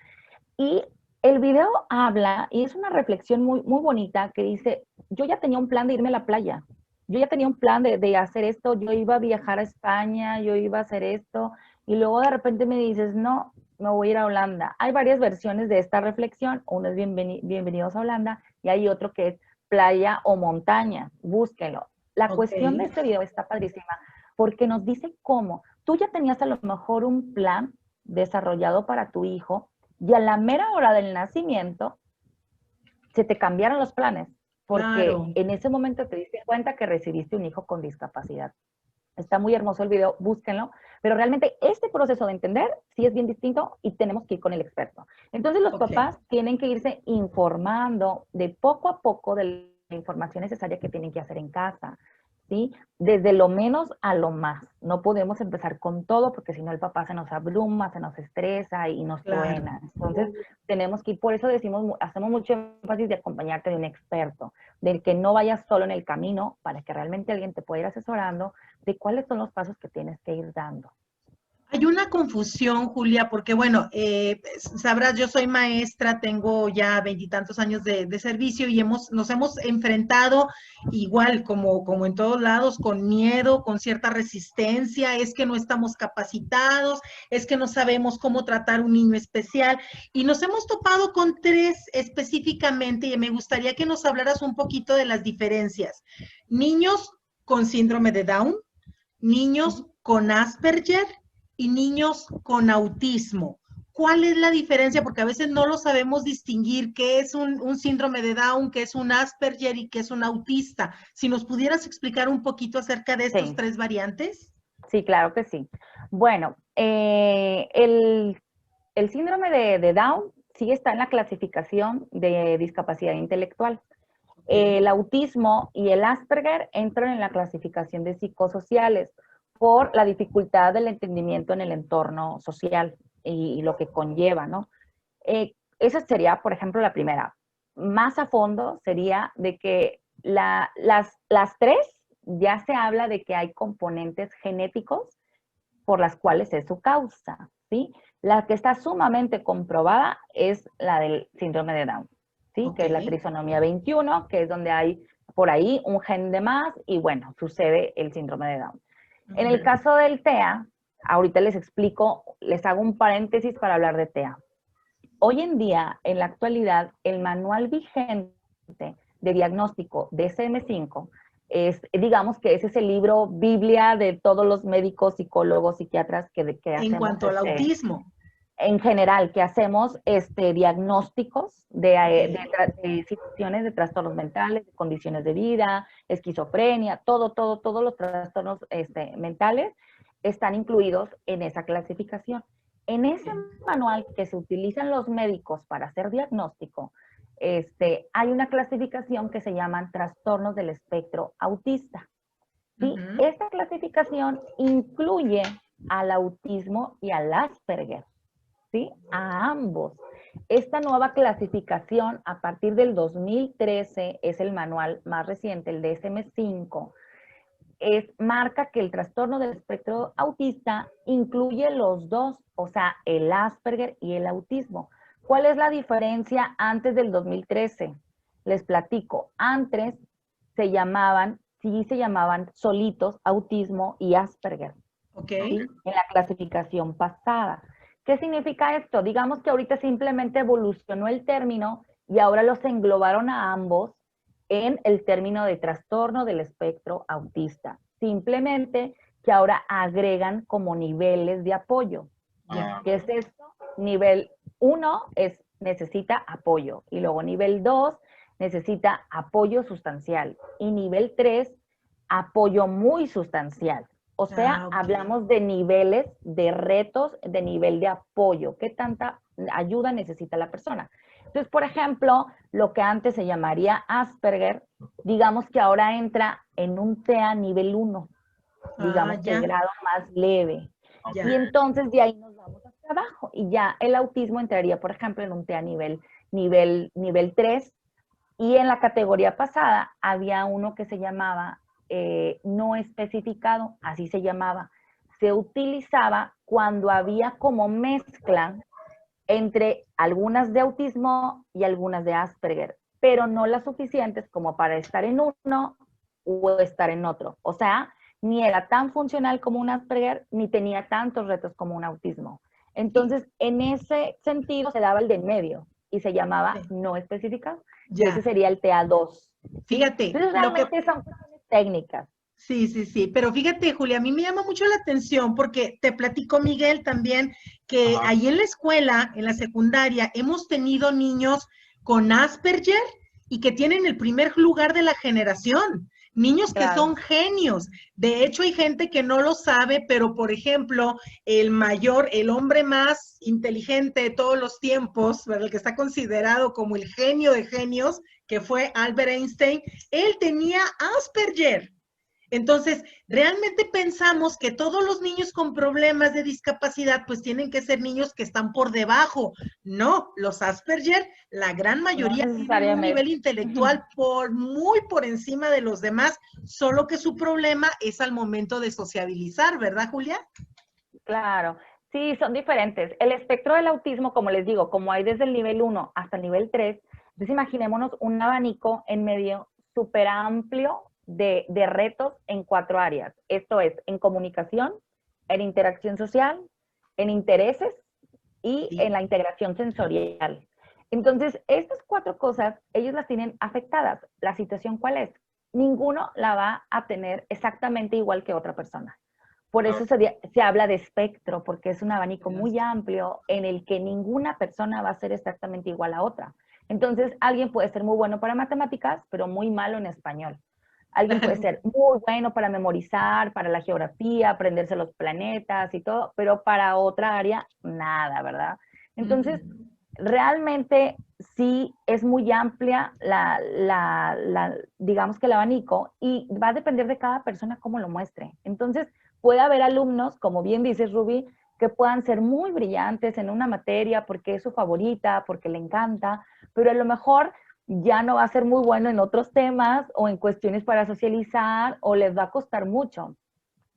Y el video habla, y es una reflexión muy, muy bonita, que dice, yo ya tenía un plan de irme a la playa, yo ya tenía un plan de hacer esto, yo iba a viajar a España, yo iba a hacer esto, y luego de repente me dices, no, me voy a ir a Holanda. Hay varias versiones de esta reflexión, uno es Bienvenidos a Holanda, y hay otro que es playa o montaña, búsquenlo. La Ok. cuestión de este video está padrísima, porque nos dice cómo tú ya tenías a lo mejor un plan desarrollado para tu hijo, y a la mera hora del nacimiento se te cambiaron los planes, porque Claro. en ese momento te diste cuenta que recibiste un hijo con discapacidad. Está muy hermoso el video, búsquenlo, pero realmente este proceso de entender sí es bien distinto y tenemos que ir con el experto. Entonces los Ok. papás tienen que irse informando de poco a poco de la información necesaria que tienen que hacer en casa, ¿sí? Desde lo menos a lo más. No podemos empezar con todo porque si no el papá se nos abruma, se nos estresa y nos Claro. truena. Entonces tenemos que ir, por eso decimos, hacemos mucho énfasis de acompañarte de un experto, del que no vayas solo en el camino para que realmente alguien te pueda ir asesorando de cuáles son los pasos que tienes que ir dando. Hay una confusión, Julia, porque bueno, sabrás, yo soy maestra, tengo ya veintitantos años de servicio y nos hemos enfrentado igual como en todos lados, con miedo, con cierta resistencia, es que no estamos capacitados, es que no sabemos cómo tratar un niño especial y nos hemos topado con tres específicamente y me gustaría que nos hablaras un poquito de las diferencias. Niños con síndrome de Down, niños con Asperger y niños con autismo. ¿Cuál es la diferencia? Porque a veces no lo sabemos distinguir qué es un síndrome de Down, qué es un Asperger y qué es un autista. Si nos pudieras explicar un poquito acerca de estos Sí, tres variantes. sí, claro que sí. Bueno, el síndrome de Down sí está en la clasificación de discapacidad intelectual. Ok. El autismo y el Asperger entran en la clasificación de psicosociales por la dificultad del entendimiento en el entorno social y lo que conlleva, ¿no? Esa sería, por ejemplo, la primera. Más a fondo sería de que las tres ya se habla de que hay componentes genéticos por las cuales es su causa, ¿sí? La que está sumamente comprobada es la del síndrome de Down, ¿sí? Ok. Que es la trisonomía 21, que es donde hay por ahí un gen de más y bueno, sucede el síndrome de Down. En el Ujú. caso del TEA, ahorita les explico, les hago un paréntesis para hablar de TEA. Hoy en día, en la actualidad, el manual vigente de diagnóstico DSM-5 es, digamos que ese es el libro Biblia de todos los médicos, psicólogos, psiquiatras que En hacemos cuanto al autismo. en general, que hacemos diagnósticos Ok. de situaciones de trastornos mentales, de condiciones de vida, esquizofrenia, todos los trastornos mentales están incluidos en esa clasificación. En ese manual que se utilizan los médicos para hacer diagnóstico, hay una clasificación que se llaman trastornos del espectro autista. ¿sí? Esta clasificación incluye al autismo y al Asperger, ¿sí? A ambos. Esta nueva clasificación, a partir del 2013, es el manual más reciente, el DSM-5, marca que el trastorno del espectro autista incluye los dos, o sea, el Asperger y el autismo. ¿Cuál es la diferencia antes del 2013? Les platico. Antes se llamaban solitos autismo y Asperger. Ok. ¿Sí? En la clasificación pasada. ¿Qué significa esto? Digamos que ahorita simplemente evolucionó el término y ahora los englobaron a ambos en el término de trastorno del espectro autista. Simplemente que ahora agregan como niveles de apoyo. ¿Qué es esto? Nivel 1 necesita apoyo y luego nivel 2 necesita apoyo sustancial y nivel 3 apoyo muy sustancial. O sea, hablamos de niveles, de retos, de nivel de apoyo. ¿Qué tanta ayuda necesita la persona? Entonces, por ejemplo, lo que antes se llamaría Asperger, digamos que ahora entra en un TEA nivel 1, digamos que el grado más leve. Y entonces de ahí nos vamos hacia abajo. Y ya el autismo entraría, por ejemplo, en un TEA nivel 3. Y en la categoría pasada había uno que se llamaba no especificado, así se llamaba. Se utilizaba cuando había como mezcla entre algunas de autismo y algunas de Asperger, pero no las suficientes como para estar en uno o estar en otro. O sea, ni era tan funcional como un Asperger, ni tenía tantos retos como un autismo. Entonces, en ese sentido, se daba el de en medio y se llamaba no especificado. Y ese sería el TA2. Fíjate, entonces, realmente son cuestiones técnicas. Sí, pero fíjate, Julia, a mí me llama mucho la atención porque te platico, Miguel, también que ahí en la escuela, en la secundaria, hemos tenido niños con Asperger y que tienen el primer lugar de la generación. Niños que son genios. De hecho, hay gente que no lo sabe, pero por ejemplo, el hombre más inteligente de todos los tiempos, el que está considerado como el genio de genios, que fue Albert Einstein, él tenía Asperger. Entonces, realmente pensamos que todos los niños con problemas de discapacidad, pues tienen que ser niños que están por debajo. No, los Asperger, la gran mayoría tienen un nivel intelectual muy por encima de los demás, solo que su problema es al momento de sociabilizar, ¿verdad, Julia? Claro, sí, son diferentes. El espectro del autismo, como les digo, como hay desde el nivel 1 hasta el nivel 3, entonces imaginémonos un abanico en medio súper amplio de retos en 4 áreas. Esto es, en comunicación, en interacción social, en intereses y en la integración sensorial. Entonces, estas 4 cosas, ellos las tienen afectadas. ¿La situación cuál es? Ninguno la va a tener exactamente igual que otra persona. Por eso se habla de espectro, porque es un abanico muy amplio en el que ninguna persona va a ser exactamente igual a otra. Entonces, alguien puede ser muy bueno para matemáticas, pero muy malo en español. Alguien puede ser muy bueno para memorizar, para la geografía, aprenderse los planetas y todo, pero para otra área, nada, ¿verdad? Entonces, realmente sí es muy amplia digamos que el abanico, y va a depender de cada persona cómo lo muestre. Entonces, puede haber alumnos, como bien dices, Ruby, que puedan ser muy brillantes en una materia porque es su favorita, porque le encanta, pero a lo mejor ya no va a ser muy bueno en otros temas o en cuestiones para socializar o les va a costar mucho.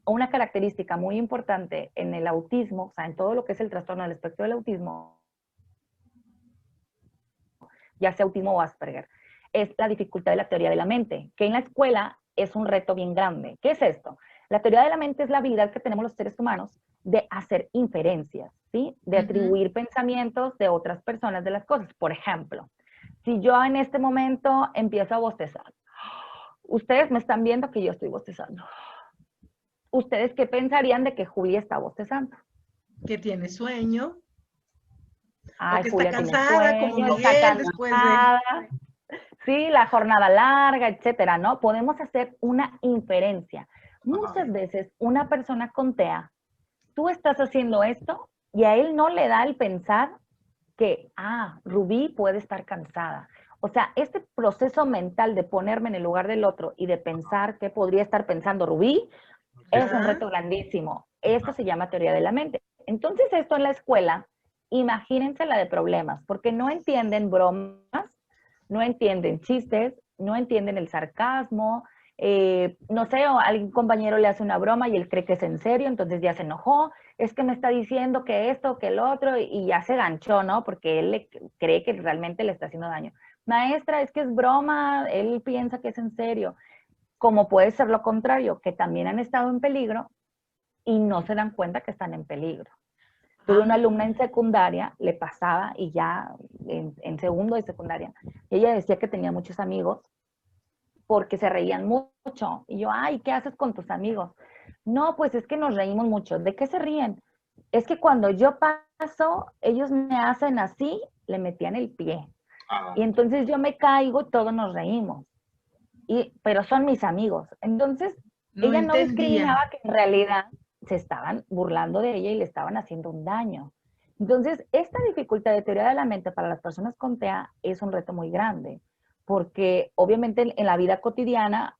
Una característica muy importante en el autismo, o sea, en todo lo que es el trastorno del espectro del autismo, ya sea autismo o Asperger, es la dificultad de la teoría de la mente, que en la escuela es un reto bien grande. ¿Qué es esto? La teoría de la mente es la habilidad que tenemos los seres humanos de hacer inferencias, ¿sí? De atribuir pensamientos de otras personas de las cosas. Por ejemplo, si yo en este momento empiezo a bostezar, ustedes me están viendo que yo estoy bostezando. ¿Ustedes qué pensarían de que Julia está bostezando? Que tiene sueño. Ay, o que Julia está cansada, como Miguel, después de... Sí, la jornada larga, etcétera, ¿no? Podemos hacer una inferencia. Muchas veces una persona con TEA, tú estás haciendo esto y a él no le da el pensar que, Rubí puede estar cansada O sea, este proceso mental de ponerme en el lugar del otro y de pensar qué podría estar pensando Rubí, es un reto grandísimo. Esto se llama teoría de la mente. Entonces, esto en la escuela, imagínense la de problemas, porque no entienden bromas, no entienden chistes, no entienden el sarcasmo. No sé, o algún compañero le hace una broma y él cree que es en serio, entonces ya se enojó, es que me está diciendo que esto, que el otro, y ya se ganchó, ¿no? Porque él cree que realmente le está haciendo daño. Maestra, es que es broma, él piensa que es en serio. Como puede ser lo contrario, que también han estado en peligro y no se dan cuenta que están en peligro. Tuve una alumna en secundaria, le pasaba y ya en segundo de secundaria, y ella decía que tenía muchos amigos porque se reían mucho. Y yo, ay, ¿qué haces con tus amigos? No, pues es que nos reímos mucho. ¿De qué se ríen? Es que cuando yo paso, ellos me hacen así, le metían el pie. Y entonces yo me caigo y todos nos reímos. Pero son mis amigos. Entonces, No ella no entendía. discriminaba que en realidad se estaban burlando de ella y le estaban haciendo un daño. Entonces, esta dificultad de teoría de la mente para las personas con TEA es un reto muy grande, porque obviamente en la vida cotidiana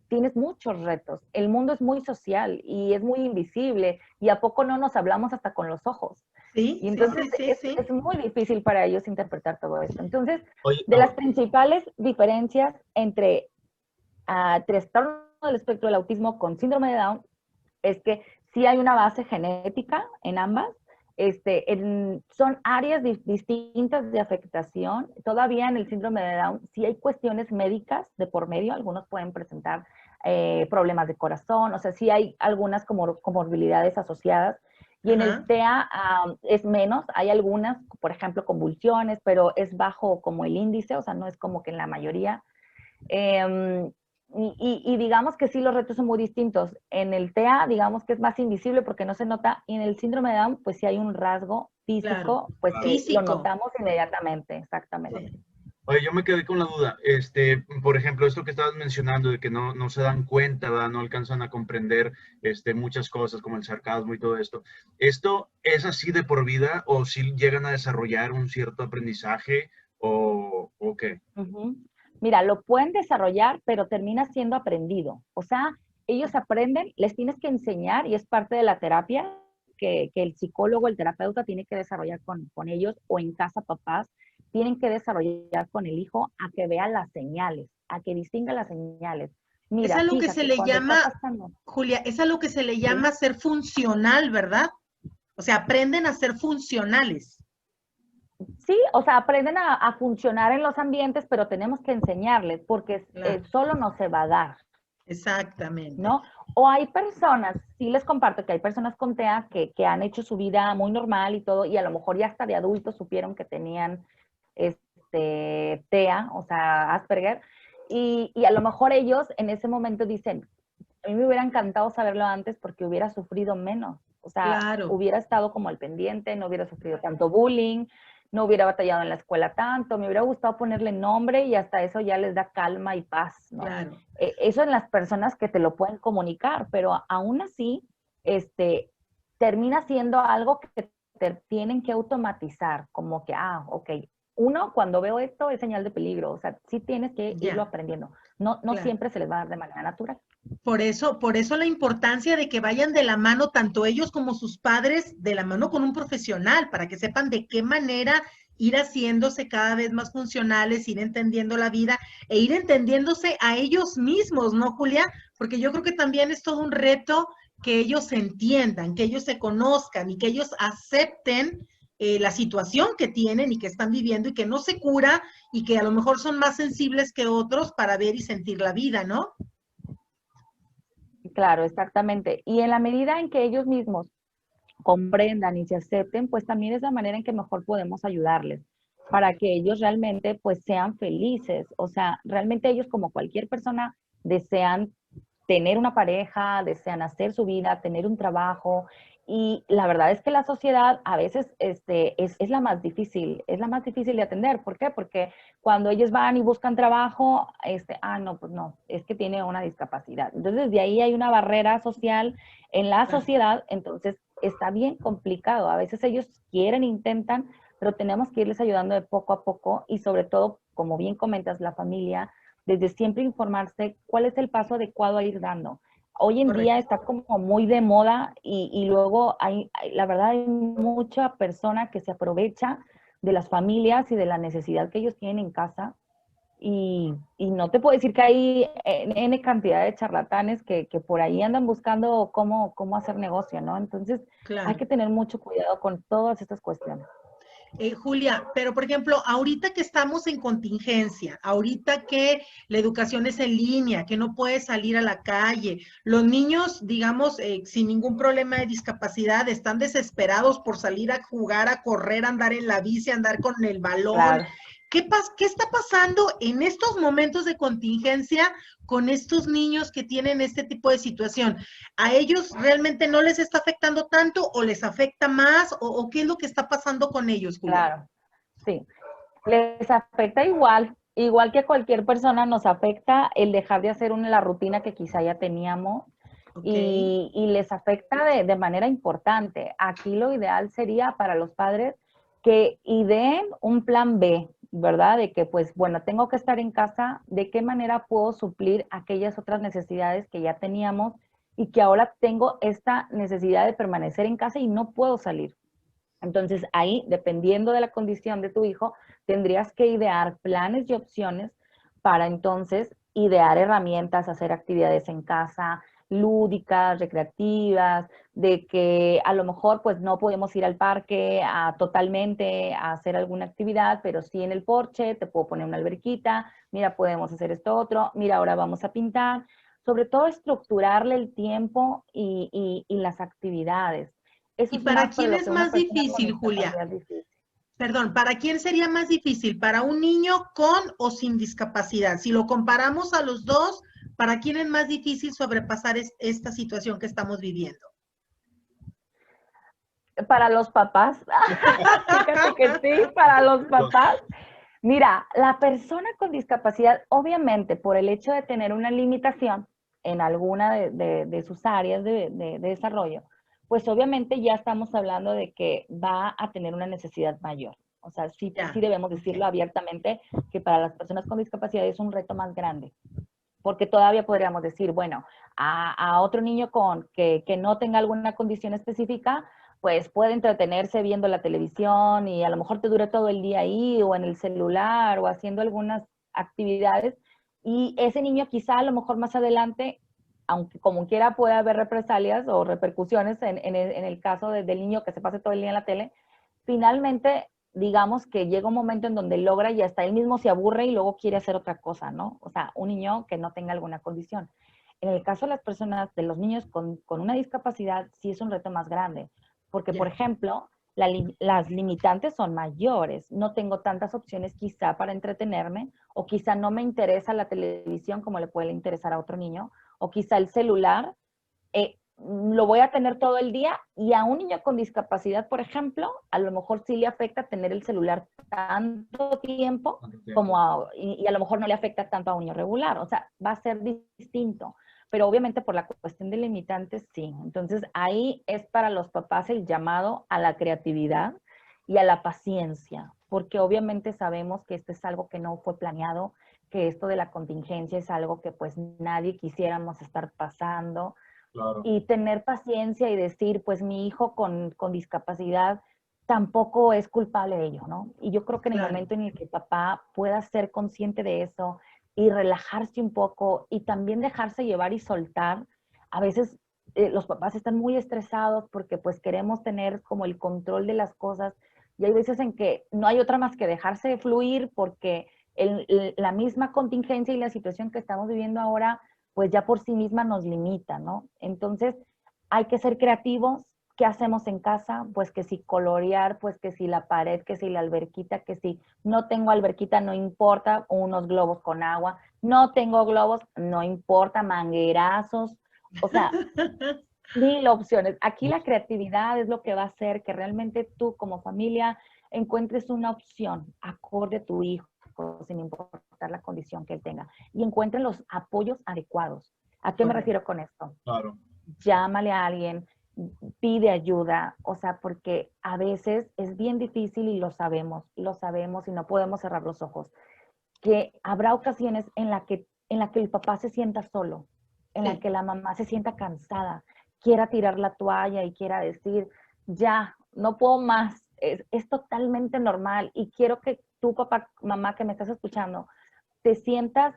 tienes muchos retos. El mundo es muy social y es muy invisible y a poco no nos hablamos hasta con los ojos. Sí, Y sí, entonces sí, sí, sí. es muy difícil para ellos interpretar todo esto. Entonces, Oye, de las principales diferencias entre trastorno del espectro del autismo con síndrome de Down es que sí hay una base genética en ambas. Son áreas distintas de afectación. Todavía en el síndrome de Down sí hay cuestiones médicas de por medio. Algunos pueden presentar problemas de corazón, o sea, sí hay algunas comorbilidades asociadas. Y en el TEA es menos, hay algunas, por ejemplo, convulsiones, pero es bajo como el índice, o sea, no es como que en la mayoría. Y digamos que sí, los retos son muy distintos. En el TEA, digamos que es más invisible porque no se nota, y en el síndrome de Down, pues sí hay un rasgo Claro. físico, pues que lo Físico. notamos inmediatamente, exactamente. Oye, yo me quedé con la duda. Por ejemplo, esto que estabas mencionando de que no se dan cuenta, ¿verdad? No alcanzan a comprender muchas cosas como el sarcasmo y todo esto. ¿Esto es así de por vida o si llegan a desarrollar un cierto aprendizaje o qué? Mira, lo pueden desarrollar, pero termina siendo aprendido. O sea, ellos aprenden, les tienes que enseñar y es parte de la terapia que el psicólogo, el terapeuta tiene que desarrollar con ellos o en casa papás, tienen que desarrollar con el hijo a que vea las señales, a que distinga las señales. Es Mira, a lo que se fíjate, le cuando está llama, pasando, Julia, es a lo que se le ¿sí? llama ser funcional, ¿verdad? O sea, aprenden a ser funcionales. Sí, o sea, aprenden a funcionar en los ambientes, pero tenemos que enseñarles porque Claro, solo no se va a dar. exactamente. ¿No? O hay personas, sí les comparto que hay personas con TEA que han hecho su vida muy normal y todo, y a lo mejor ya hasta de adultos supieron que tenían TEA, o sea, Asperger, y a lo mejor ellos en ese momento dicen, a mí me hubiera encantado saberlo antes porque hubiera sufrido menos, o sea, Claro, hubiera estado como al pendiente, no hubiera sufrido tanto bullying, no hubiera batallado en la escuela tanto, me hubiera gustado ponerle nombre y hasta eso ya les da calma y paz, ¿no? claro. Eso en las personas que te lo pueden comunicar, pero aún así, termina siendo algo que te tienen que automatizar, como que, ok, uno, cuando veo esto es señal de peligro, o sea, sí tienes que irlo Ya, aprendiendo, no claro. siempre se les va a dar de manera natural. Por eso la importancia de que vayan de la mano, tanto ellos como sus padres, de la mano con un profesional, para que sepan de qué manera ir haciéndose cada vez más funcionales, ir entendiendo la vida e ir entendiéndose a ellos mismos, ¿no, Julia? Porque yo creo que también es todo un reto que ellos se entiendan, que ellos se conozcan y que ellos acepten la situación que tienen y que están viviendo y que no se cura y que a lo mejor son más sensibles que otros para ver y sentir la vida, ¿no? Claro, exactamente. Y en la medida en que ellos mismos comprendan y se acepten, pues también es la manera en que mejor podemos ayudarles para que ellos realmente pues sean felices. O sea, realmente ellos como cualquier persona desean tener una pareja, desean hacer su vida, tener un trabajo. Y la verdad es que la sociedad a veces es la más difícil, es la más difícil de atender. ¿Por qué? Porque cuando ellos van y buscan trabajo, no, pues no, es que tiene una discapacidad. Entonces, de ahí hay una barrera social en la sociedad, entonces está bien complicado. A veces ellos quieren, intentan, pero tenemos que irles ayudando de poco a poco y sobre todo, como bien comentas, la familia, desde siempre informarse cuál es el paso adecuado a ir dando. Hoy en día está como muy de moda y luego la verdad hay mucha persona que se aprovecha de las familias y de la necesidad que ellos tienen en casa. Y no te puedo decir que hay N cantidad de charlatanes que por ahí andan buscando cómo hacer negocio, ¿no? Entonces hay que tener mucho cuidado con todas estas cuestiones. Julia, pero por ejemplo, ahorita que estamos en contingencia, ahorita que la educación es en línea, que no puedes salir a la calle, los niños, digamos, sin ningún problema de discapacidad, están desesperados por salir a jugar, a correr, a andar en la bici, a andar con el balón. Claro. ¿Qué está pasando en estos momentos de contingencia con estos niños que tienen este tipo de situación? ¿A ellos realmente no les está afectando tanto o les afecta más? ¿O qué es lo que está pasando con ellos, Julia? Claro, sí. Les afecta igual que a cualquier persona nos afecta el dejar de hacer la rutina que quizá ya teníamos. Okay. Y les afecta de manera importante. Aquí lo ideal sería para los padres que ideen un plan B, ¿verdad? De que, pues, bueno, tengo que estar en casa, ¿de qué manera puedo suplir aquellas otras necesidades que ya teníamos y que ahora tengo esta necesidad de permanecer en casa y no puedo salir? Entonces, ahí, dependiendo de la condición de tu hijo, tendrías que idear planes y opciones para entonces idear herramientas, hacer actividades en casa, lúdicas, recreativas, de que a lo mejor pues no podemos ir al parque totalmente a hacer alguna actividad, pero sí en el porche, te puedo poner una alberquita, mira, podemos hacer esto otro, mira, ahora vamos a pintar. Sobre todo estructurarle el tiempo y las actividades. Eso ¿Y para quién es más difícil, Julia? Perdón, ¿para quién sería más difícil? ¿Para un niño con o sin discapacidad? Si lo comparamos a los dos, ¿para quién es más difícil sobrepasar esta situación que estamos viviendo? Para los papás. Fíjate que sí, para los papás. Mira, la persona con discapacidad, obviamente, por el hecho de tener una limitación en alguna de sus áreas de desarrollo, pues obviamente ya estamos hablando de que va a tener una necesidad mayor. O sea, sí debemos decirlo abiertamente que para las personas con discapacidad es un reto más grande. Porque todavía podríamos decir, bueno, a otro niño que no tenga alguna condición específica, pues puede entretenerse viendo la televisión y a lo mejor te dura todo el día ahí o en el celular o haciendo algunas actividades. Y ese niño quizá a lo mejor más adelante, aunque como quiera puede haber represalias o repercusiones en el caso del niño que se pase todo el día en la tele, finalmente digamos que llega un momento en donde logra y hasta él mismo se aburre y luego quiere hacer otra cosa, ¿no? O sea, un niño que no tenga alguna condición. En el caso de las personas, de los niños con una discapacidad, sí es un reto más grande. Porque, por ejemplo, las limitantes son mayores. No tengo tantas opciones quizá para entretenerme, o quizá no me interesa la televisión como le puede interesar a otro niño, o quizá el celular lo voy a tener todo el día, y a un niño con discapacidad, por ejemplo, a lo mejor sí le afecta tener el celular tanto tiempo y a lo mejor no le afecta tanto a un niño regular. O sea, va a ser distinto. Pero obviamente por la cuestión de limitantes, sí. Entonces ahí es para los papás el llamado a la creatividad y a la paciencia, porque obviamente sabemos que esto es algo que no fue planeado, que esto de la contingencia es algo que pues nadie quisiéramos estar pasando. Claro. Y tener paciencia y decir, pues mi hijo con discapacidad tampoco es culpable de ello, ¿no? Y yo creo que en el momento en el que el papá pueda ser consciente de eso y relajarse un poco y también dejarse llevar y soltar, a veces los papás están muy estresados porque pues queremos tener como el control de las cosas, y hay veces en que no hay otra más que dejarse fluir porque la misma contingencia y la situación que estamos viviendo ahora pues ya por sí misma nos limita, ¿no? Entonces, hay que ser creativos. ¿Qué hacemos en casa? Pues que si colorear, pues que si la pared, que si la alberquita, que si no tengo alberquita, no importa, unos globos con agua. No tengo globos, no importa, manguerazos. O sea, mil opciones. Aquí la creatividad es lo que va a hacer que realmente tú como familia encuentres una opción acorde a tu hijo, sin importar la condición que él tenga, y encuentren los apoyos adecuados. ¿A qué me refiero con esto? Claro. Llámale a alguien pide ayuda, o sea, porque a veces es bien difícil y lo sabemos y no podemos cerrar los ojos, que habrá ocasiones en la que el papá se sienta solo, en la que la mamá se sienta cansada, quiera tirar la toalla y quiera decir, ya, no puedo más, es totalmente normal y quiero que tú, papá, mamá, que me estás escuchando, te sientas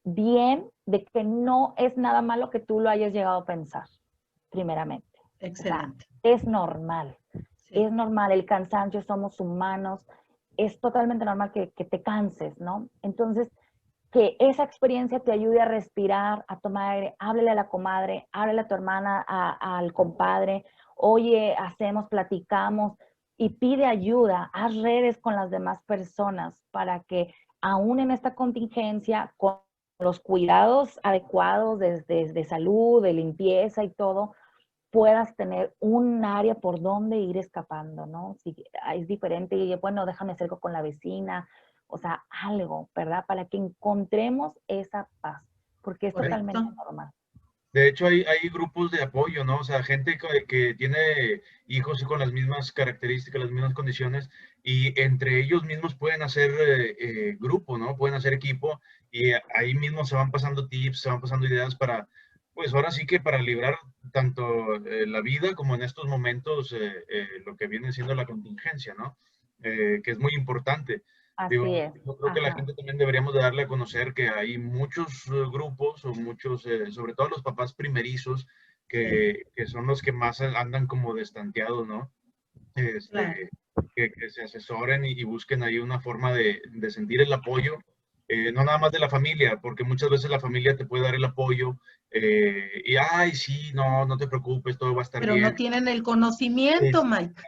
bien de que no es nada malo que tú lo hayas llegado a pensar, primeramente. Excelente. O sea, es normal, es normal, el cansancio, somos humanos, es totalmente normal que te canses, ¿no? Entonces, que esa experiencia te ayude a respirar, a tomar aire, háblale a la comadre, háblale a tu hermana, al compadre, oye, platicamos y pide ayuda, haz redes con las demás personas para que aún en esta contingencia, con los cuidados adecuados de salud, de limpieza y todo, puedas tener un área por donde ir escapando, ¿no? Si es diferente y bueno, déjame hacer algo con la vecina, o sea, algo, ¿verdad? Para que encontremos esa paz, porque es totalmente normal. De hecho, hay grupos de apoyo, ¿no? O sea, gente que tiene hijos con las mismas características, las mismas condiciones, y entre ellos mismos pueden hacer grupo, ¿no? Pueden hacer equipo, y ahí mismo se van pasando tips, se van pasando ideas para, pues ahora sí que para librar tanto la vida como en estos momentos lo que viene siendo la contingencia, ¿no? Que es muy importante. Así es. Yo creo que la gente también deberíamos de darle a conocer que hay muchos grupos o muchos, sobre todo los papás primerizos, que son los que más andan como destanteados, ¿no? Claro. Que se asesoren y busquen ahí una forma de sentir el apoyo, no nada más de la familia, porque muchas veces la familia te puede dar el apoyo y, ay, sí, no te preocupes, todo va a estar Pero bien. no tienen el conocimiento, Mike.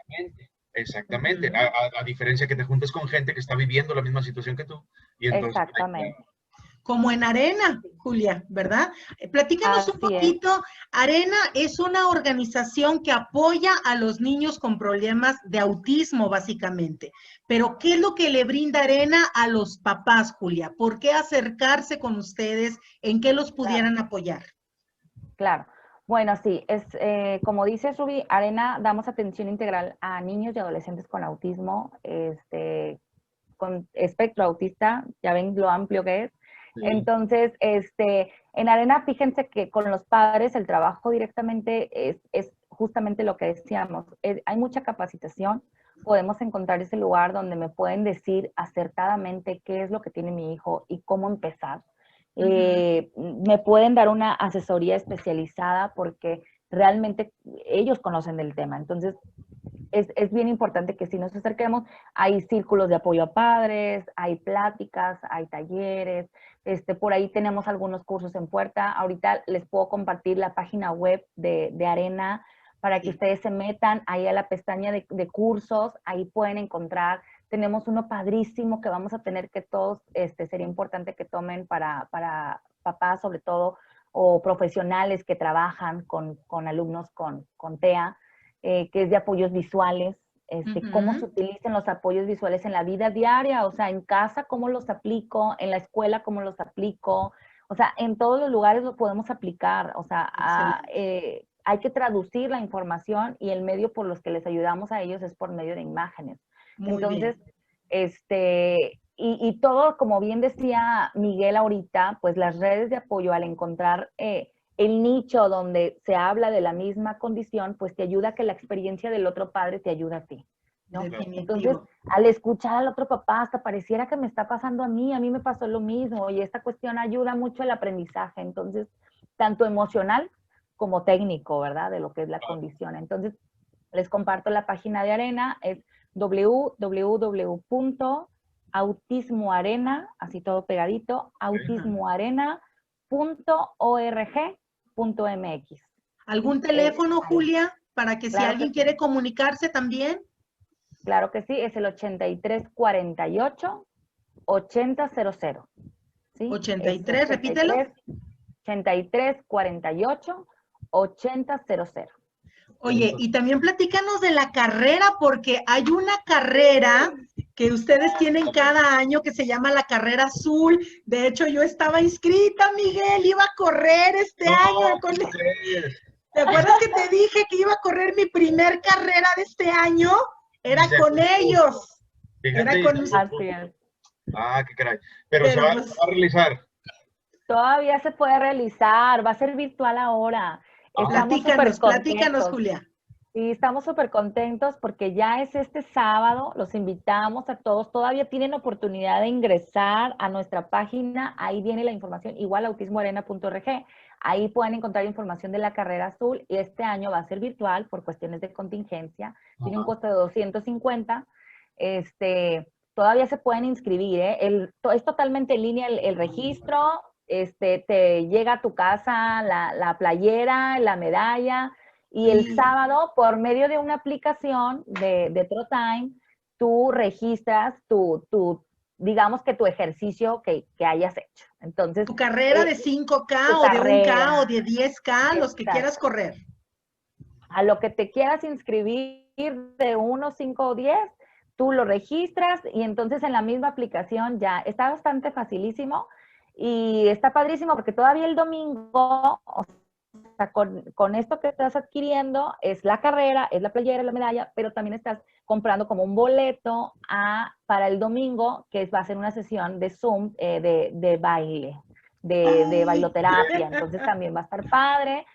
Exactamente, a diferencia que te juntes con gente que está viviendo la misma situación que tú. Y entonces, exactamente. Como en Arena, Julia, ¿verdad? Platícanos un poquito. Arena es una organización que apoya a los niños con problemas de autismo, básicamente. Pero, ¿qué es lo que le brinda Arena a los papás, Julia? ¿Por qué acercarse con ustedes? ¿En qué los pudieran apoyar? Claro. Bueno, sí, como dices, Rubí, Arena damos atención integral a niños y adolescentes con autismo, con espectro autista, ya ven lo amplio que es. Sí. Entonces, en Arena, fíjense que con los padres el trabajo directamente es justamente lo que decíamos. Hay mucha capacitación, podemos encontrar ese lugar donde me pueden decir acertadamente qué es lo que tiene mi hijo y cómo empezar. Me pueden dar una asesoría especializada porque realmente ellos conocen del tema. Entonces, es bien importante que si nos acerquemos, hay círculos de apoyo a padres, hay pláticas, hay talleres, por ahí tenemos algunos cursos en puerta. Ahorita les puedo compartir la página web de Arena para que ustedes se metan ahí a la pestaña de cursos, ahí pueden encontrar. Tenemos uno padrísimo que vamos a tener que todos, sería importante que tomen para papás sobre todo, o profesionales que trabajan con alumnos con TEA, que es de apoyos visuales, cómo se utilizan los apoyos visuales en la vida diaria, o sea, en casa, cómo los aplico, en la escuela, cómo los aplico, o sea, en todos los lugares lo podemos aplicar, o sea, hay que traducir la información y el medio por los que les ayudamos a ellos es por medio de imágenes. Entonces, y todo, como bien decía Miguel ahorita, pues las redes de apoyo al encontrar el nicho donde se habla de la misma condición, pues te ayuda a que la experiencia del otro padre te ayude a ti, ¿no? Entonces, al escuchar al otro papá, hasta pareciera que me está pasando a mí me pasó lo mismo, y esta cuestión ayuda mucho al aprendizaje, entonces, tanto emocional como técnico, ¿verdad? De lo que es la condición. Entonces, les comparto la página de Arena, es www.autismoarena, así todo pegadito, autismoarena.org.mx. ¿Algún teléfono, Julia, para que si alguien quiere comunicarse también? Claro que sí, es el 8348-8000. ¿Sí? 83, repítelo. 8348-8000. Oye, y también platícanos de la carrera, porque hay una carrera que ustedes tienen cada año que se llama la Carrera Azul. De hecho, yo estaba inscrita, Miguel, iba a correr este año. ¿Te acuerdas que te dije que iba a correr mi primer carrera de este año? Era con ellos. Era Fíjate, con... Así es. ah, qué caray. Pero se Pero va, pues, se va a realizar. Todavía se puede realizar, va a ser virtual ahora. Estamos súper platícanos, contentos. Julia. Sí, estamos súper contentos porque ya es este sábado, los invitamos a todos, todavía tienen oportunidad de ingresar a nuestra página, ahí viene la información, igual autismoarena.org, ahí pueden encontrar información de la carrera azul y este año va a ser virtual por cuestiones de contingencia, tiene un costo de 250, todavía se pueden inscribir, es totalmente en línea el registro, te llega a tu casa la playera, la medalla. Y el sábado, por medio de una aplicación de TroTime, tú registras digamos que tu ejercicio que hayas hecho. Entonces, tu carrera de 5K o de 1K o de 10K, los que quieras correr. A lo que te quieras inscribir de 1, 5 o 10, tú lo registras y entonces en la misma aplicación ya está bastante facilísimo y está padrísimo porque todavía el domingo, o sea, con esto que estás adquiriendo es la carrera, es la playera, la medalla, pero también estás comprando como un boleto para el domingo, que va a ser una sesión de Zoom de baile, de bailoterapia. Entonces también va a estar padre.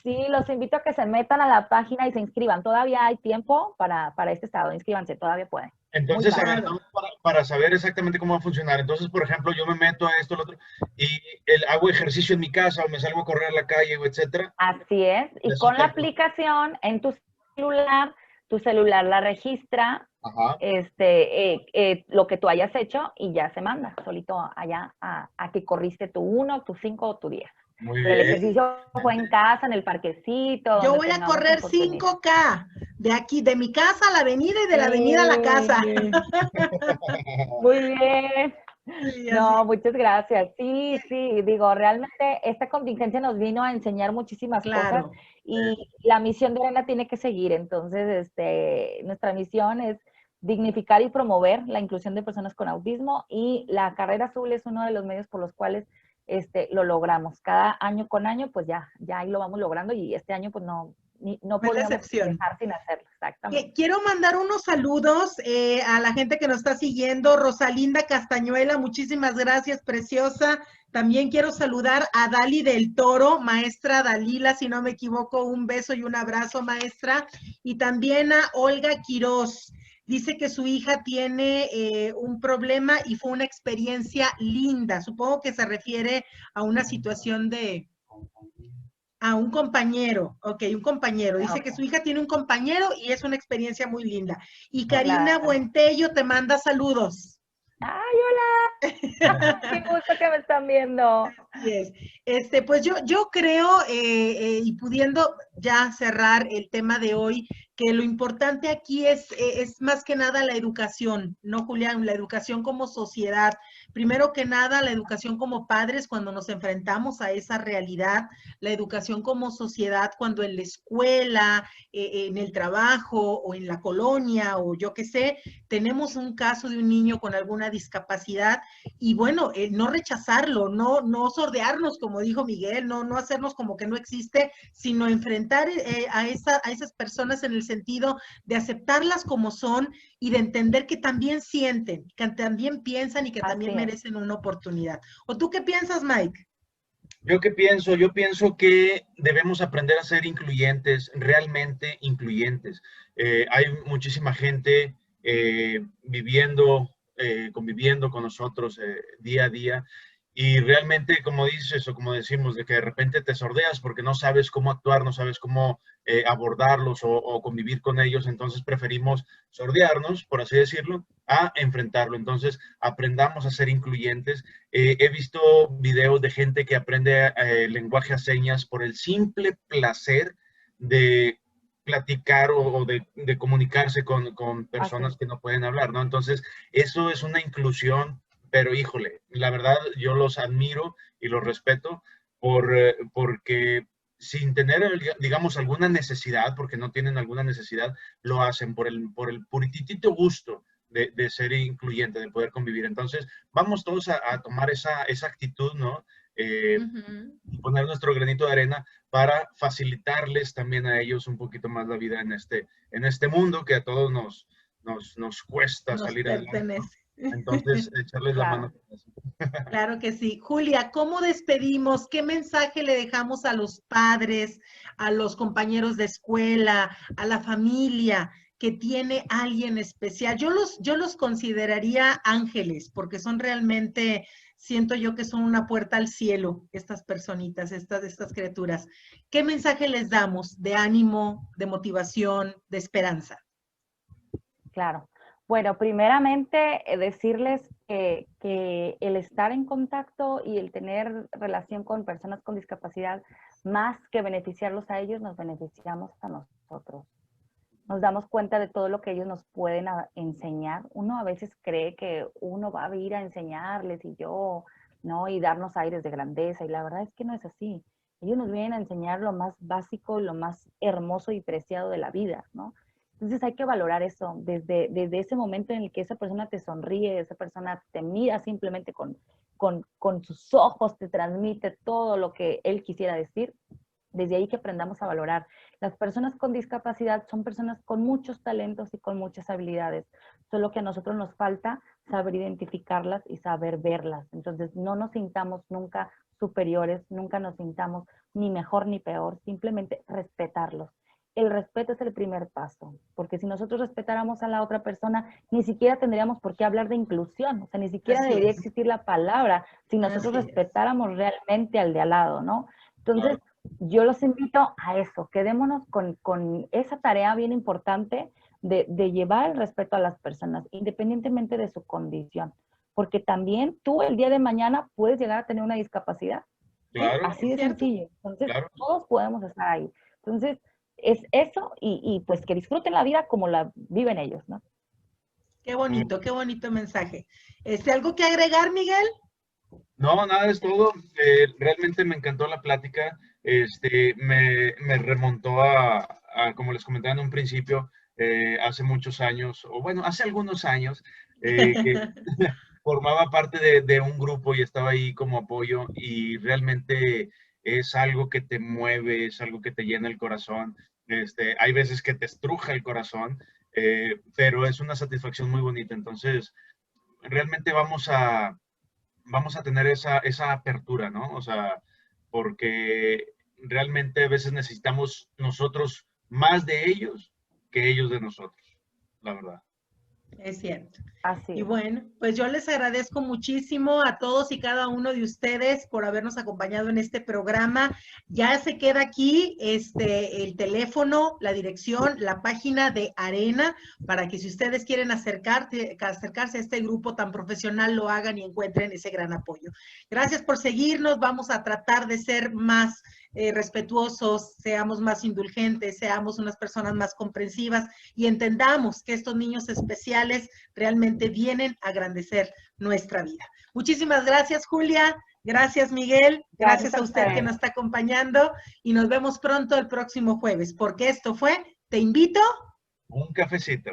Sí, los invito a que se metan a la página y se inscriban. Todavía hay tiempo para este sábado. Inscríbanse, todavía pueden. Entonces, a ver, para saber exactamente cómo va a funcionar. Entonces, por ejemplo, yo me meto a esto, lo otro, y hago ejercicio en mi casa o me salgo a correr a la calle, etcétera. Así es. Y con la aplicación en tu celular la registra, lo que tú hayas hecho y ya se manda solito allá a que corriste tu 1, tu 5 o tu 10. Muy bien. Pero el ejercicio fue en casa, en el parquecito. Yo voy a correr 5K de aquí, de mi casa a la avenida y de la avenida a la casa. Muy bien. No, muchas gracias. Sí, digo, realmente esta contingencia nos vino a enseñar muchísimas cosas y la misión de Arena tiene que seguir. Entonces, nuestra misión es dignificar y promover la inclusión de personas con autismo y la carrera azul es uno de los medios por los cuales lo logramos. Cada año con año, pues ya ahí lo vamos logrando y este año pues no podíamos dejar sin hacerlo. Exactamente. Quiero mandar unos saludos a la gente que nos está siguiendo. Rosalinda Castañuela, muchísimas gracias, preciosa. También quiero saludar a Dali del Toro, maestra Dalila, si no me equivoco, un beso y un abrazo, maestra. Y también a Olga Quiroz. Dice que su hija tiene un problema y fue una experiencia linda. Supongo que se refiere a una situación a un compañero. Ok, un compañero. Dice que su hija tiene un compañero y es una experiencia muy linda. Y Karina Buentello te manda saludos. ¡Ay, hola! ¡Qué gusto que me están viendo! Así es. Pues yo creo, y pudiendo ya cerrar el tema de hoy, que lo importante aquí es más que nada la educación, ¿no, Julián? La educación como sociedad. Primero que nada, la educación como padres cuando nos enfrentamos a esa realidad, la educación como sociedad cuando en la escuela, en el trabajo o en la colonia o yo qué sé, tenemos un caso de un niño con alguna discapacidad y bueno, no rechazarlo, no sordearnos, como dijo Miguel, no hacernos como que no existe, sino enfrentar a esas personas en el sentido de aceptarlas como son y de entender que también sienten, que también piensan y que también merecen una oportunidad. ¿O tú qué piensas, Mike? ¿Yo qué pienso? Yo pienso que debemos aprender a ser incluyentes, realmente incluyentes. Hay muchísima gente conviviendo con nosotros día a día y realmente, como dices o como decimos, de que de repente te sordeas porque no sabes cómo actuar, no sabes cómo abordarlos o convivir con ellos, entonces preferimos sordearnos, por así decirlo, a enfrentarlo. Entonces, aprendamos a ser incluyentes. He visto videos de gente que aprende lenguaje a señas por el simple placer de platicar o de comunicarse con personas que no pueden hablar, ¿no? Entonces, eso es una inclusión, pero híjole, la verdad yo los admiro y los respeto porque sin tener, digamos, alguna necesidad, porque no tienen alguna necesidad, lo hacen por el purititito gusto de ser incluyente, de poder convivir. Entonces, vamos todos a tomar esa actitud, ¿no? poner nuestro granito de arena para facilitarles también a ellos un poquito más la vida en este mundo que a todos nos cuesta Nos salir adelante, ¿no? pertenece. Entonces, echarles la mano. Claro que sí. Julia, ¿cómo despedimos? ¿Qué mensaje le dejamos a los padres, a los compañeros de escuela, a la familia que tiene alguien especial? Yo los consideraría ángeles, porque son realmente, siento yo que son una puerta al cielo, estas personitas, estas criaturas. ¿Qué mensaje les damos de ánimo, de motivación, de esperanza? Claro. Bueno, primeramente decirles que el estar en contacto y el tener relación con personas con discapacidad, más que beneficiarlos a ellos, nos beneficiamos a nosotros. Nos damos cuenta de todo lo que ellos nos pueden enseñar. Uno a veces cree que uno va a ir a enseñarles y yo, ¿no? Y darnos aires de grandeza. Y la verdad es que no es así. Ellos nos vienen a enseñar lo más básico, lo más hermoso y preciado de la vida, ¿no? Entonces hay que valorar eso desde ese momento en el que esa persona te sonríe, esa persona te mira simplemente con sus ojos, te transmite todo lo que él quisiera decir. Desde ahí que aprendamos a valorar. Las personas con discapacidad son personas con muchos talentos y con muchas habilidades, solo que a nosotros nos falta saber identificarlas y saber verlas. Entonces no nos sintamos nunca superiores, nunca nos sintamos ni mejor ni peor, simplemente respetarlos. El respeto es el primer paso, porque si nosotros respetáramos a la otra persona, ni siquiera tendríamos por qué hablar de inclusión, o sea, ni siquiera debería existir la palabra si nosotros respetáramos realmente al de al lado, ¿no? Entonces, yo los invito a eso, quedémonos con esa tarea bien importante de llevar el respeto a las personas, independientemente de su condición, porque también tú el día de mañana puedes llegar a tener una discapacidad, Claro, así de sencillo, entonces claro. todos podemos estar ahí. Entonces, es eso y pues que disfruten la vida como la viven ellos, ¿no? Qué bonito mensaje. ¿Algo que agregar, Miguel? No, nada, es todo. Realmente me encantó la plática. Me remontó como les comentaba en un principio, hace muchos años, o bueno, hace algunos años, que formaba parte de un grupo y estaba ahí como apoyo y realmente es algo que te mueve, es algo que te llena el corazón. Hay veces que te estruja el corazón, pero es una satisfacción muy bonita. Entonces, realmente vamos a tener esa apertura, ¿no? O sea, porque realmente a veces necesitamos nosotros más de ellos que ellos de nosotros, la verdad. Es cierto. Así. Y bueno, pues yo les agradezco muchísimo a todos y cada uno de ustedes por habernos acompañado en este programa. Ya se queda aquí el teléfono, la dirección, la página de Arena, para que si ustedes quieren acercarse a este grupo tan profesional, lo hagan y encuentren ese gran apoyo. Gracias por seguirnos. Vamos a tratar de ser más respetuosos, seamos más indulgentes, seamos unas personas más comprensivas y entendamos que estos niños especiales realmente vienen a engrandecer nuestra vida. Muchísimas gracias, Julia. Gracias, Miguel. Gracias a usted que nos está acompañando y nos vemos pronto el próximo jueves, porque esto fue Te Invito. Un cafecito.